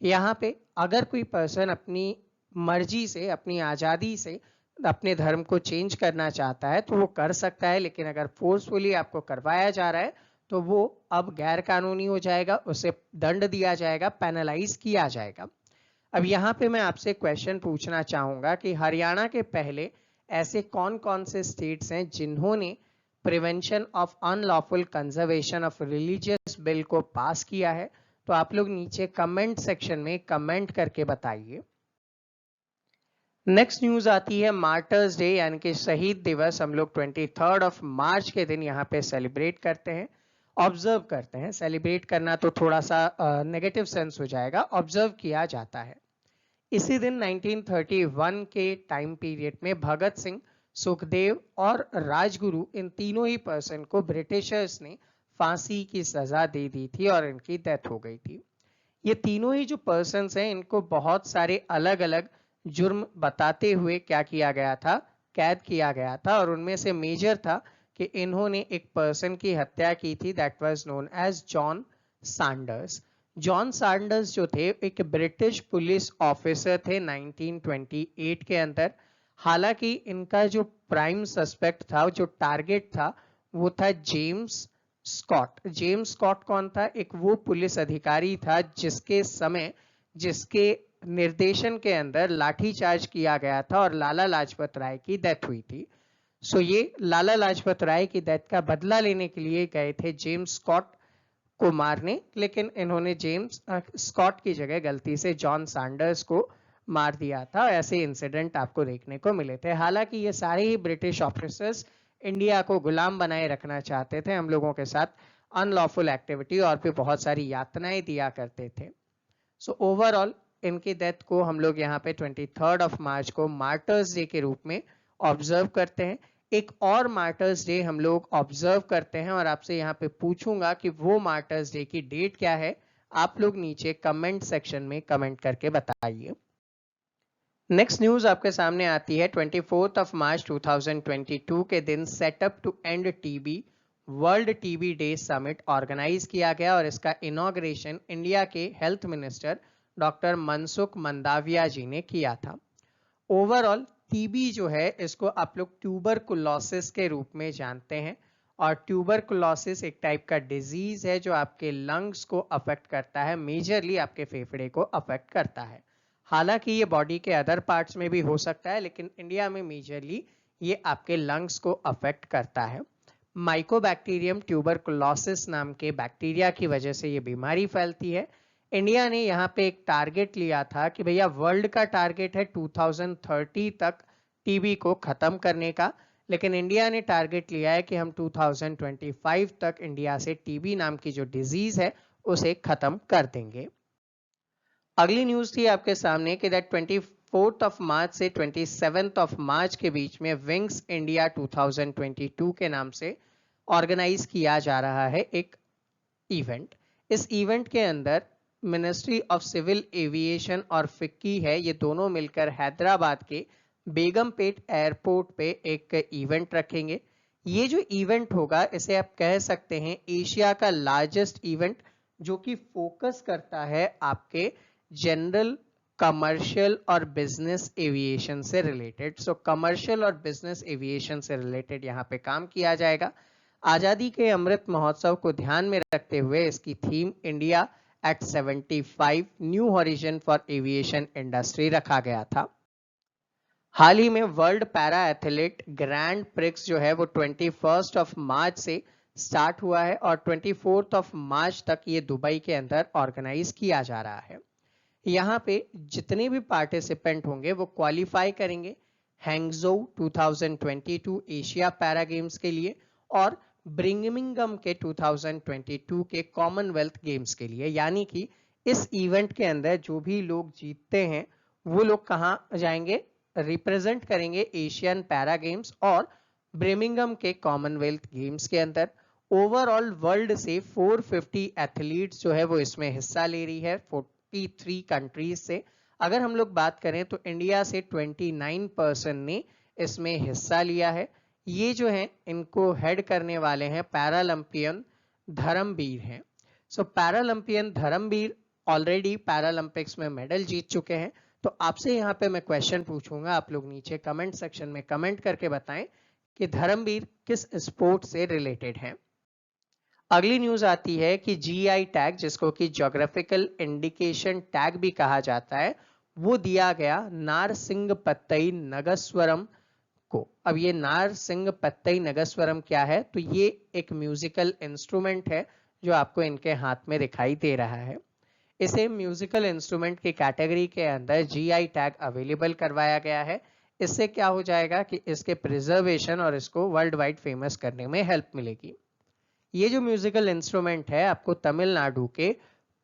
S1: यहाँ पे अगर कोई पर्सन अपनी मर्जी से, अपनी आज़ादी से अपने धर्म को चेंज करना चाहता है तो वो कर सकता है, लेकिन अगर फोर्सफुली आपको करवाया जा रहा है तो वो अब गैर कानूनी हो जाएगा, उसे दंड दिया जाएगा, पेनलाइज किया जाएगा। अब यहाँ पे मैं आपसे क्वेश्चन पूछना चाहूंगा कि हरियाणा के पहले ऐसे कौन कौन से स्टेट्स हैं जिन्होंने prevention of unlawful conservation of religious bill को पास किया है, तो आप लोग नीचे कमेंट सेक्शन में कमेंट करके बताइए। नेक्स्ट न्यूज आती है मार्टर्स डे, यानी कि शहीद दिवस। हम लोग 23 मार्च के दिन यहाँ पे सेलिब्रेट करते हैं, ऑब्जर्व करते हैं। सेलिब्रेट करना तो थोड़ा सा नेगेटिव सेंस हो जाएगा, ऑब्जर्व किया जाता है। इसी दिन 1931 के टाइम पीरियड में भगत सिंह, सुखदेव और राजगुरु, इन तीनों ही पर्सन को ब्रिटिशर्स ने फांसी की सजा दे दी थी और इनकी डेथ हो गई थी। ये तीनों ही जो पर्सन्स हैं इनको बहुत सारे अलग अलग जुर्म बताते हुए क्या किया गया था, कैद किया गया था, और उनमें से मेजर था कि इन्होंने एक पर्सन की हत्या की थी, that was known as John Sanders. John Sanders जो थे एक ब्रिटिश पुलिस ऑफिसर थे 1928 के अंदर। हालांकि इनका जो प्राइम सस्पेक्ट था, जो टारगेट था, वो था जेम्स स्कॉट। जेम्स स्कॉट कौन था, एक वो पुलिस अधिकारी था जिसके निर्देशन के अंदर लाठीचार्ज किया गया था और लाला लाजपत राय की डेथ हुई थी। सो ये लाला लाजपत राय की डेथ का बदला लेने के लिए गए थे जेम्स स्कॉट को मारने, लेकिन इन्होंने जेम्स स्कॉट की जगह गलती से जॉन सैंडर्स को मार दिया था। ऐसे इंसिडेंट आपको देखने को मिले थे। हालांकि ये सारे ही ब्रिटिश ऑफिसर्स इंडिया को गुलाम बनाए रखना चाहते थे, हम लोगों के साथ अनलॉफुल एक्टिविटी और भी बहुत सारी यातनाएं दिया करते थे। सो ओवरऑल इनकी डेथ को हम लोग यहाँ पे 23 मार्च को मार्टर्स डे के रूप में ऑब्जर्व करते हैं। एक और मार्टर्स डे हम लोग ऑब्जर्व करते हैं और आपसे यहाँ पे पूछूंगा कि वो मार्टर्स डे की डेट क्या है। आप लोग नीचे कमेंट सेक्शन में कमेंट करके बताइए। नेक्स्ट न्यूज आपके सामने आती है 24 मार्च 2022 के दिन setup to and TB world TB day summit organise किया गया और इसका इनॉग्रेशन इंडिया के health minister doctor Mansukh Mandaviya ji ने किया था। ओवरऑल टीबी जो है इसको आप लोग ट्यूबरकुलोसिस के रूप में जानते हैं, और ट्यूबरकुलोसिस एक टाइप का डिजीज है जो आपके लंग्स को अफेक्ट करता है, मेजरली आपके फेफड़े को अफेक्ट करता है। हालांकि ये बॉडी के अदर पार्ट्स में भी हो सकता है, लेकिन इंडिया में मेजरली ये आपके लंग्स को अफेक्ट करता है। माइकोबैक्टीरियम ट्यूबरकुलोसिस नाम के बैक्टीरिया की वजह से ये बीमारी फैलती है। इंडिया ने यहाँ पे एक टारगेट लिया था कि भैया वर्ल्ड का टारगेट है 2030 तक टीबी को खत्म करने का, लेकिन इंडिया ने टारगेट लिया है कि हम 2025 तक इंडिया से टीबी नाम की जो डिजीज है उसे खत्म कर देंगे। अगली न्यूज थी आपके सामने कि दैट 24 मार्च से 27 मार्च के बीच में विंग्स इंडिया 2022 के नाम से ऑर्गेनाइज किया जा रहा है एक इवेंट। इस इवेंट के अंदर मिनिस्ट्री ऑफ सिविल एविएशन और फिक्की है, ये दोनों मिलकर हैदराबाद के बेगमपेट एयरपोर्ट पे एक इवेंट रखेंगे। ये जो इवेंट होगा इसे आप कह सकते हैं एशिया का लार्जेस्ट इवेंट, जो कि फोकस करता है आपके जनरल कमर्शियल और बिजनेस एविएशन से रिलेटेड। सो कमर्शियल और बिजनेस एविएशन से रिलेटेड यहाँ पे काम किया जाएगा। आजादी के अमृत महोत्सव को ध्यान में रखते हुए इसकी theme India at 75 new horizon for aviation industry रखा गया था। हाल ही में world para athlete grand prix जो है वो 21 मार्च से स्टार्ट हुआ है और 24 मार्च तक ये दुबई के अंदर ऑर्गेनाइज किया जा रहा है। यहाँ पे जितने भी पार्टिसिपेंट होंगे वो क्वालिफाई करेंगे हैंगजोउ 2022 एशिया पैरा गेम्स के लिए और ब्रिंगमिंगम के 2022 के कॉमनवेल्थ गेम्स के लिए। यानी कि इस इवेंट के अंदर जो भी लोग जीतते हैं वो लोग कहाँ जाएंगे, रिप्रेजेंट करेंगे एशियन पैरा गेम्स और ब्रिमिंगम के कॉमनवेल्थ गेम्स के अंदर। ओवरऑल वर्ल्ड से 450 एथलीट्स जो है वो इसमें हिस्सा ले रही है 43 कंट्रीज से। अगर हम लोग बात करें तो इंडिया से 29 पर्सन ने इसमें हिस्सा लिया है। ये जो है इनको हेड करने वाले हैं पैरालंपियन धर्मवीर हैं। सो पैरालंपियन धर्मवीर ऑलरेडी पैरालंपिक्स में मेडल जीत चुके हैं। तो आपसे यहाँ पे मैं क्वेश्चन पूछूंगा, आप लोग नीचे कमेंट सेक्शन में कमेंट करके बताएं कि धर्मवीर किस स्पोर्ट से रिलेटेड हैं। अगली न्यूज आती है कि जीआई टैग, जिसको कि ज्योग्राफिकल इंडिकेशन टैग भी कहा जाता है, वो दिया गया नारसिंगपत्तई नगस्वरम को। अब ये नारसिंगपत्तई नगस्वरम क्या है, तो ये एक म्यूजिकल इंस्ट्रूमेंट है जो आपको इनके हाथ में दिखाई दे रहा है। इसे म्यूजिकल इंस्ट्रूमेंट की कैटेगरी के अंदर जीआई टैग अवेलेबल करवाया गया है। इससे क्या हो जाएगा कि इसके प्रिजर्वेशन और इसको वर्ल्ड वाइड फेमस करने में हेल्प मिलेगी। ये जो म्यूजिकल इंस्ट्रूमेंट है आपको तमिलनाडु के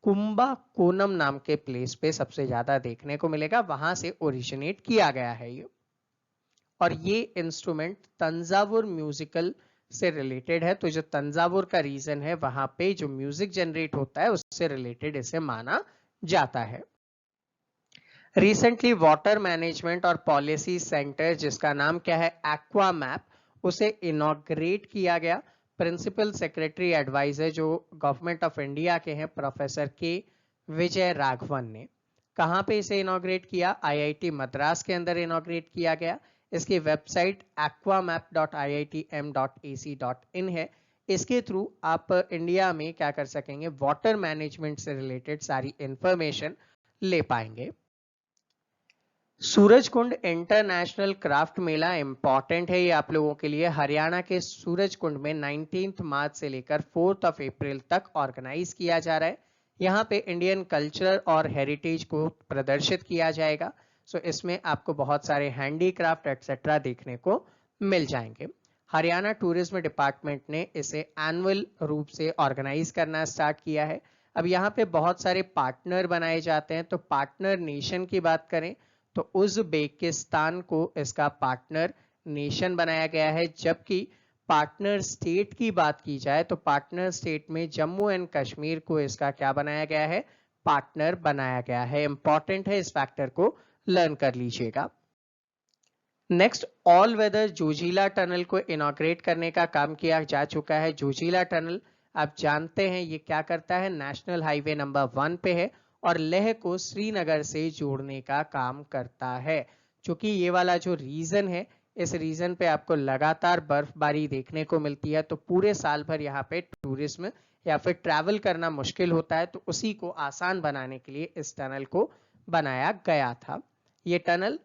S1: कुंबाकोनम नाम के प्लेस पे सबसे ज्यादा देखने को मिलेगा, वहां से ओरिजिनेट किया गया है ये। और ये इंस्ट्रूमेंट तंजावुर म्यूजिकल से रिलेटेड है। तो जो तंजावुर का रीजन है वहां पे जो म्यूजिक जनरेट होता है उससे रिलेटेड इसे माना जाता है। रिसेंटली वाटर मैनेजमेंट और पॉलिसी सेंटर, जिसका नाम क्या है एक्वा मैप, उसे इनॉग्रेट किया गया। प्रिंसिपल सेक्रेटरी एडवाइजर जो गवर्नमेंट ऑफ इंडिया के हैं प्रोफेसर के विजय राघवन ने। कहां पे इसे इनॉग्रेट किया, आईआईटी मद्रास के अंदर इनॉग्रेट किया गया। इसकी वेबसाइट aquamap.iitm.ac.in है। इसके थ्रू आप इंडिया में क्या कर सकेंगे, वाटर मैनेजमेंट से रिलेटेड सारी इंफॉर्मेशन ले पाएंगे। सूरजकुंड इंटरनेशनल क्राफ्ट मेला इंपॉर्टेंट है ये आप लोगों के लिए। हरियाणा के सूरजकुंड में 19 मार्च से लेकर 4 अप्रैल तक ऑर्गेनाइज किया जा रहा है। यहाँ पे इंडियन कल्चर और हेरिटेज को प्रदर्शित किया जाएगा। सो इसमें आपको बहुत सारे हैंडीक्राफ्ट एक्सेट्रा देखने को मिल जाएंगे। हरियाणा टूरिज्म डिपार्टमेंट ने इसे एनुअल रूप से ऑर्गेनाइज करना स्टार्ट किया है। अब यहाँ पे बहुत सारे पार्टनर बनाए जाते हैं। तो पार्टनर नेशन की बात करें तो उज़्बेकिस्तान को इसका पार्टनर नेशन बनाया गया है, जबकि पार्टनर स्टेट की बात की जाए तो पार्टनर स्टेट में जम्मू एंड कश्मीर को इसका क्या बनाया गया है, पार्टनर बनाया गया है। इंपॉर्टेंट है, इस फैक्टर को लर्न कर लीजिएगा। Next, all weather Zojila tunnel को इनॉग्रेट करने का काम किया जा चुका है। जोजिला टनल आप जानते हैं ये क्या करता है, नेशनल हाईवे नंबर 1 पे है और लेह को श्रीनगर से जोड़ने का काम करता है। क्योंकि ये वाला जो रीजन है, इस रीजन पे आपको लगातार बर्फबारी देखने को मिलती है, तो पूरे साल भर यहाँ पे टूरिज्म या फिर ट्रैवल करना मुश्किल होता है। तो उसी को आसान बनाने के लिए इस टनल को बनाया गया था। ये tunnel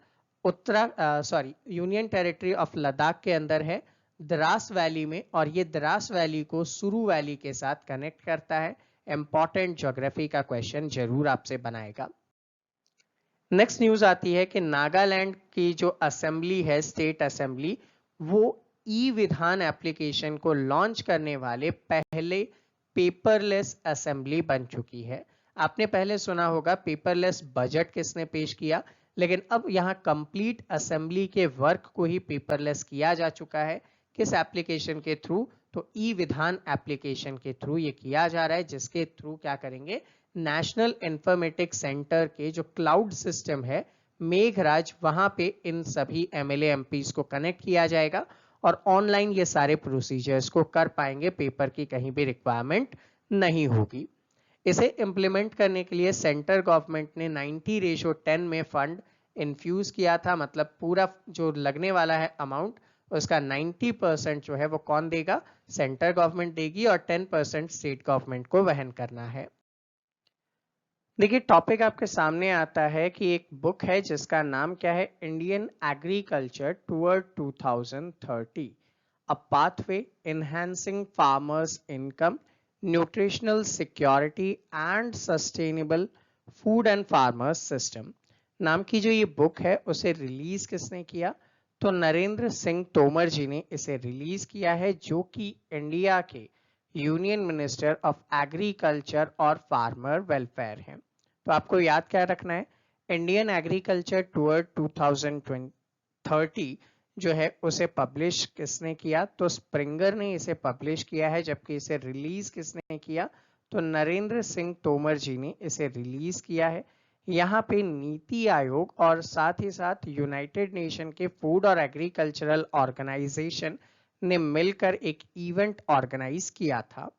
S1: union territory of Ladakh के अंदर है, द्रास वैली में, और ये द्रास वैली को सुरु वैली के साथ कनेक्ट करता है। इंपॉर्टेंट ज्योग्राफी का क्वेश्चन जरूर आपसे बनाएगा। नेक्स्ट न्यूज आती है कि नागालैंड की जो असेंबली है, स्टेट असेंबली, वो ई विधान एप्लीकेशन को लॉन्च करने वाले पहले पेपरलेस असेंबली बन चुकी है। आपने पहले सुना होगा पेपरलेस बजट किसने पेश किया, लेकिन अब यहाँ कंप्लीट असेंबली के वर्क को ही पेपरलेस किया जा चुका है। किस एप्लीकेशन के थ्रू? तो ई विधान एप्लीकेशन के थ्रू ये किया जा रहा है, जिसके थ्रू क्या करेंगे, नेशनल इंफॉर्मेटिक्स सेंटर के जो क्लाउड सिस्टम है मेघराज, वहां पे इन सभी एमएलए एमपीज को कनेक्ट किया जाएगा और ऑनलाइन ये सारे प्रोसीजर्स को कर पाएंगे, पेपर की कहीं भी रिक्वायरमेंट नहीं होगी। इसे इंप्लीमेंट करने के लिए सेंट्रल गवर्नमेंट ने 90:10 में फंड इन्फ्यूज किया था, मतलब पूरा जो लगने वाला है अमाउंट, उसका 90% जो है वो कौन देगा? सेंट्रल गवर्नमेंट देगी, और 10% स्टेट गवर्नमेंट को वहन करना है। देखिए, टॉपिक आपके सामने आता है कि एक बुक है जिसका नाम क्या है, Indian agriculture toward 2030, a pathway enhancing farmers income, nutritional security and sustainable food and farmers system नाम की जो ये बुक है, उसे रिलीज किसने किया? तो नरेंद्र सिंह तोमर जी ने इसे रिलीज किया है, जो कि इंडिया के यूनियन मिनिस्टर ऑफ एग्रीकल्चर और फार्मर वेलफेयर है। तो आपको याद क्या रखना है, इंडियन एग्रीकल्चर टुवर्ड 2030 जो है उसे पब्लिश किसने किया? तो स्प्रिंगर ने इसे पब्लिश किया है, जबकि इसे रिलीज किसने किया? तो नरेंद्र सिंह तोमर जी ने इसे रिलीज किया है। यहाँ पे नीति आयोग और साथ ही साथ यूनाइटेड नेशन के फूड और एग्रीकल्चरल ऑर्गेनाइजेशन ने मिलकर एक इवेंट ऑर्गेनाइज किया था।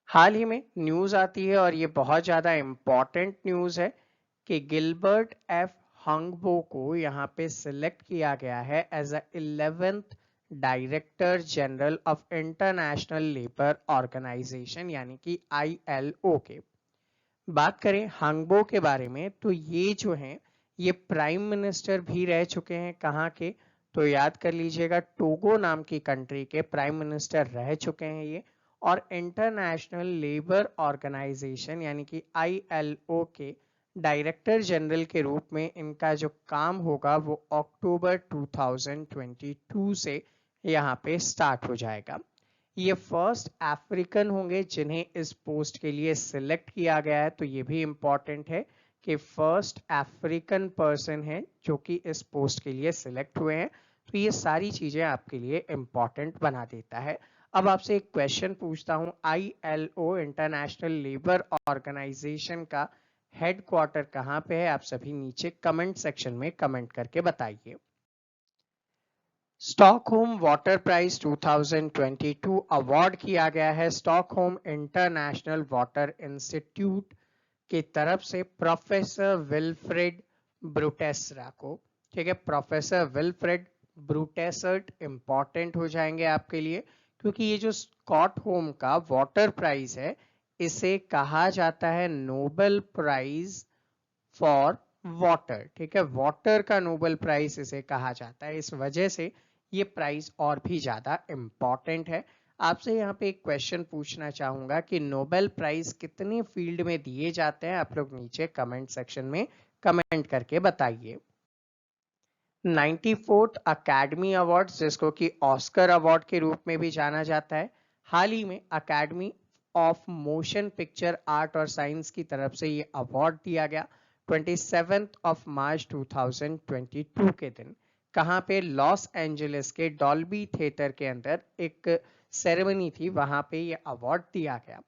S1: हाल ही में न्यूज आती है, और ये बहुत ज्यादा इंपॉर्टेंट न्यूज है, कि गिलबर्ट एफ हंगबो को यहाँ पे सिलेक्ट किया गया है as a 11th director general of international labour organization, यानी कि ILO के। बात करें हंगबो के बारे में, तो ये जो हैं ये प्राइम मिनिस्टर भी रह चुके हैं। कहाँ के? तो याद कर लीजिएगा, टोगो नाम की कंट्री के प्राइम मिनिस्टर रह चुके हैं ये, और इंटरनेशनल लेबर ऑर्गेनाइजेशन यानी कि ILO के डायरेक्टर जनरल के रूप में इनका जो काम होगा वो अक्टूबर 2022 से यहाँ पे स्टार्ट हो जाएगा। ये फर्स्ट अफ्रीकन होंगे जिन्हें इस पोस्ट के लिए सिलेक्ट किया गया है, तो ये भी इंपॉर्टेंट है कि फर्स्ट अफ्रीकन पर्सन है जो कि इस पोस्ट के लिए सिलेक्ट हुए हैं। तो ये सारी चीजें आपके लिए इंपॉर्टेंट बना देता है। अब आपसे एक क्वेश्चन पूछता हूं, ILO इंटरनेशनल लेबर ऑर्गेनाइजेशन का हेडक्वार्टर कहां पे है? आप सभी नीचे कमेंट सेक्शन में कमेंट करके बताइए। स्टॉकहोम वाटर प्राइज 2022 अवार्ड किया गया है स्टॉकहोम इंटरनेशनल वाटर इंस्टीट्यूट की तरफ से प्रोफेसर विल्फ्रेड ब्रूटेसरा को। ठीक है, प्रोफेसर विल्फ्रेड ब्रूटेसर्ट इंपॉर्टेंट हो जाएंगे आपके लिए, क्योंकि ये जो स्टॉकहोम का वाटर प्राइज है, इसे कहा जाता है नोबेल प्राइज फॉर वाटर। ठीक है, वाटर का नोबेल प्राइज इसे कहा जाता है, इस वजह से ये प्राइज और भी ज्यादा इंपॉर्टेंट है। आपसे यहाँ पे एक क्वेश्चन पूछना चाहूंगा कि नोबेल प्राइज कितने फील्ड में दिए जाते हैं? आप लोग नीचे कमेंट सेक्शन में कमेंट करके बताइए। 94th अकेडमी अवार्ड, जिसको कि ऑस्कर अवार्ड के रूप में भी जाना जाता है, हाल ही में academy of motion picture art और साइंस की तरफ से ये अवार्ड दिया गया 27 मार्च 2022 के दिन। कहाँ पे? लॉस एंजलिस के डॉल्बी थिएटर के अंदर एक सेरेमनी थी, वहां पे ये अवार्ड दिया गया।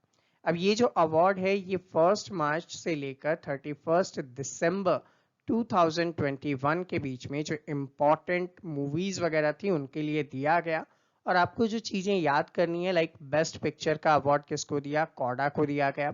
S1: अब ये जो अवार्ड है ये 1 मार्च से लेकर 31 दिसंबर 2021 के बीच में जो इम्पोर्टेंट मूवीज वगैरह थी उनके लिए दिया गया। और आपको जो चीजें याद करनी है, लाइक बेस्ट पिक्चर का अवार्ड किसको दिया? कॉडा को दिया गया।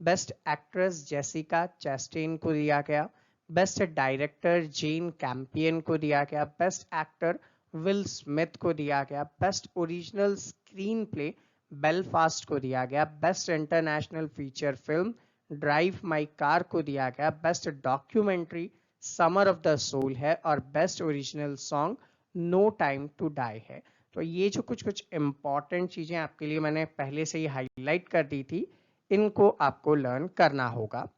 S1: बेस्ट एक्ट्रेस जेसिका चैस्टेन को दिया गया। बेस्ट डायरेक्टर जेन कैंपियन को दिया गया, बेस्ट एक्टर विल स्मिथ को दिया गया, best original screenplay Belfast को दिया गया, best international feature film drive my car को दिया गया, best documentary summer of the soul है और best original song no time to die है। तो ये जो कुछ कुछ इंपॉर्टेंट चीजें आपके लिए मैंने पहले से ही हाईलाइट कर दी थी, इनको आपको लर्न करना होगा।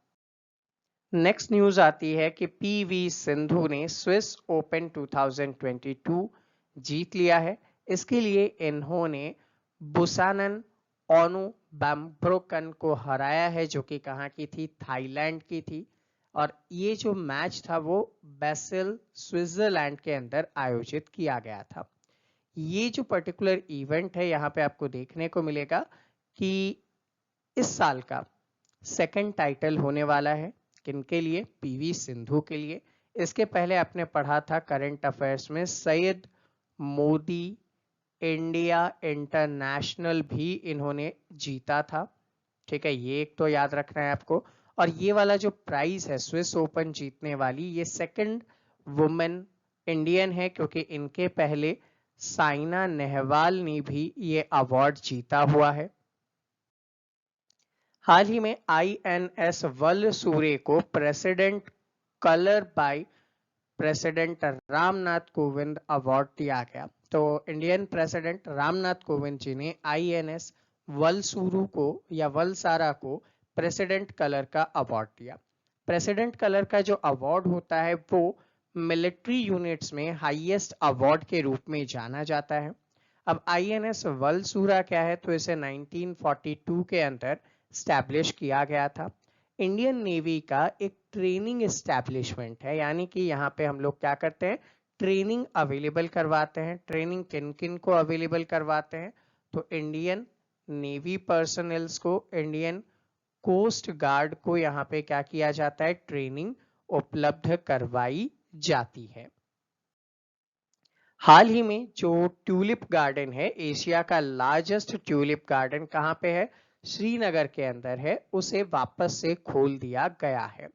S1: नेक्स्ट न्यूज आती है कि पीवी सिंधु ने स्विस ओपन 2022 जीत लिया है। इसके लिए इन्होंने बुसानन ओनुबैम्ब्रोकन को हराया है, जो कि कहाँ की थी, थाईलैंड की थी। और ये जो मैच था वो बेसेल स्विट्जरलैंड के अंदर आयोजित किया गया था। ये जो पर्टिकुलर इवेंट है, यहाँ पे आपको देखने को मिलेगा कि इस साल का सेकंड टाइटल होने वाला है किनके लिए, पीवी सिंधु के लिए। इसके पहले आपने पढ़ा था करंट अफेयर्स में सैयद मोदी इंडिया इंटरनेशनल भी इन्होंने जीता था, ठीक है, ये एक तो याद रखना है आपको। और ये वाला जो प्राइज है स्विस ओपन जीतने वाली, ये सेकंड वुमेन इंडियन है, क्योंकि इनके पहले साइना नेहवाल ने भी ये अवार्ड जीता हुआ है। हाल ही में INS वलसूरे को president colour by president Ramnath Kovind award दिया गया। तो इंडियन प्रेसिडेंट रामनाथ कोविंद जी ने INS वलसूरू को या वलसारा को प्रेसिडेंट कलर का अवार्ड दिया। प्रेसिडेंट कलर का जो अवार्ड होता है वो मिलिट्री यूनिट्स में हाईएस्ट अवार्ड के रूप में जाना जाता है। अब INS वलसूरा क्या है, तो इसे 1942 के अंदर स्टैब्लिश किया गया था। इंडियन नेवी का एक ट्रेनिंग एस्टैब्लिशमेंट है, यानी कि यहाँ पे हम लोग क्या करते हैं, ट्रेनिंग अवेलेबल करवाते हैं। ट्रेनिंग किन किन को अवेलेबल करवाते हैं, तो इंडियन नेवी पर्सनल्स को, इंडियन कोस्ट गार्ड को यहाँ पे क्या किया जाता है, ट्रेनिंग उपलब्ध करवाई जाती है। हाल ही में जो ट्यूलिप गार्डन है, एशिया का लार्जेस्ट ट्यूलिप गार्डन कहाँ पे है, श्रीनगर के अंदर है, उसे वापस से खोल दिया गया है।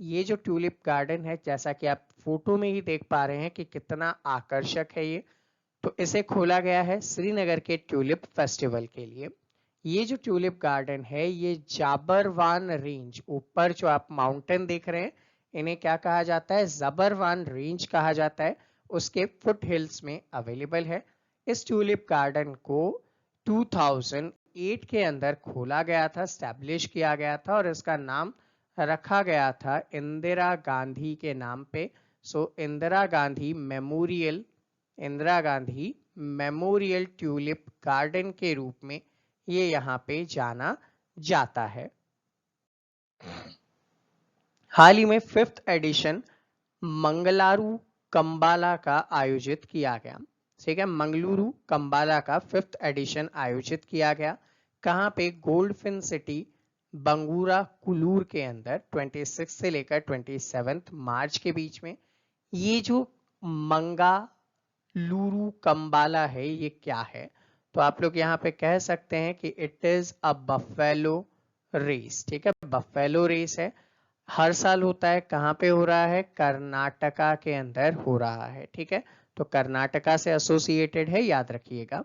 S1: ये जो ट्यूलिप गार्डन है, जैसा कि आप फोटो में ही देख पा रहे हैं कि कितना आकर्षक है ये, तो इसे खोला गया है श्रीनगर के ट्यूलिप फेस्टिवल के लिए। ये जो ट्यूलिप गार्डन है, ये जाबरवान रेंज, ऊपर जो आप माउंटेन देख रहे हैं, इन्हें क्या कहा जाता है, जाबरवान रेंज कहा जाता है, उसके फुट हिल्स में अवेलेबल है। इस ट्यूलिप गार्डन को 2008 के अंदर खोला गया था, स्टैब्लिश किया गया था, और इसका नाम रखा गया था इंदिरा गांधी के नाम पे। Indira Gandhi memorial tulip garden के रूप में ये यहाँ पे जाना जाता है। हाल ही में 5th एडिशन मंगलारू कंबाला का आयोजित किया गया, ठीक है, मंगलुरु कंबाला का 5th एडिशन आयोजित किया गया। कहाँ पे, गोल्डफिन सिटी बंगूरा कुलूर के अंदर 26 से लेकर 27 मार्च के बीच में। ये जो मंगलुरु कंबाला है, ये क्या है, तो आप लोग यहाँ पे कह सकते हैं कि it is a buffalo race, ठीक है, बफेलो रेस है। हर साल होता है, कहाँ पे हो रहा है, कर्नाटका के अंदर हो रहा है, ठीक है, तो कर्नाटका से एसोसिएटेड है, याद रखिएगा।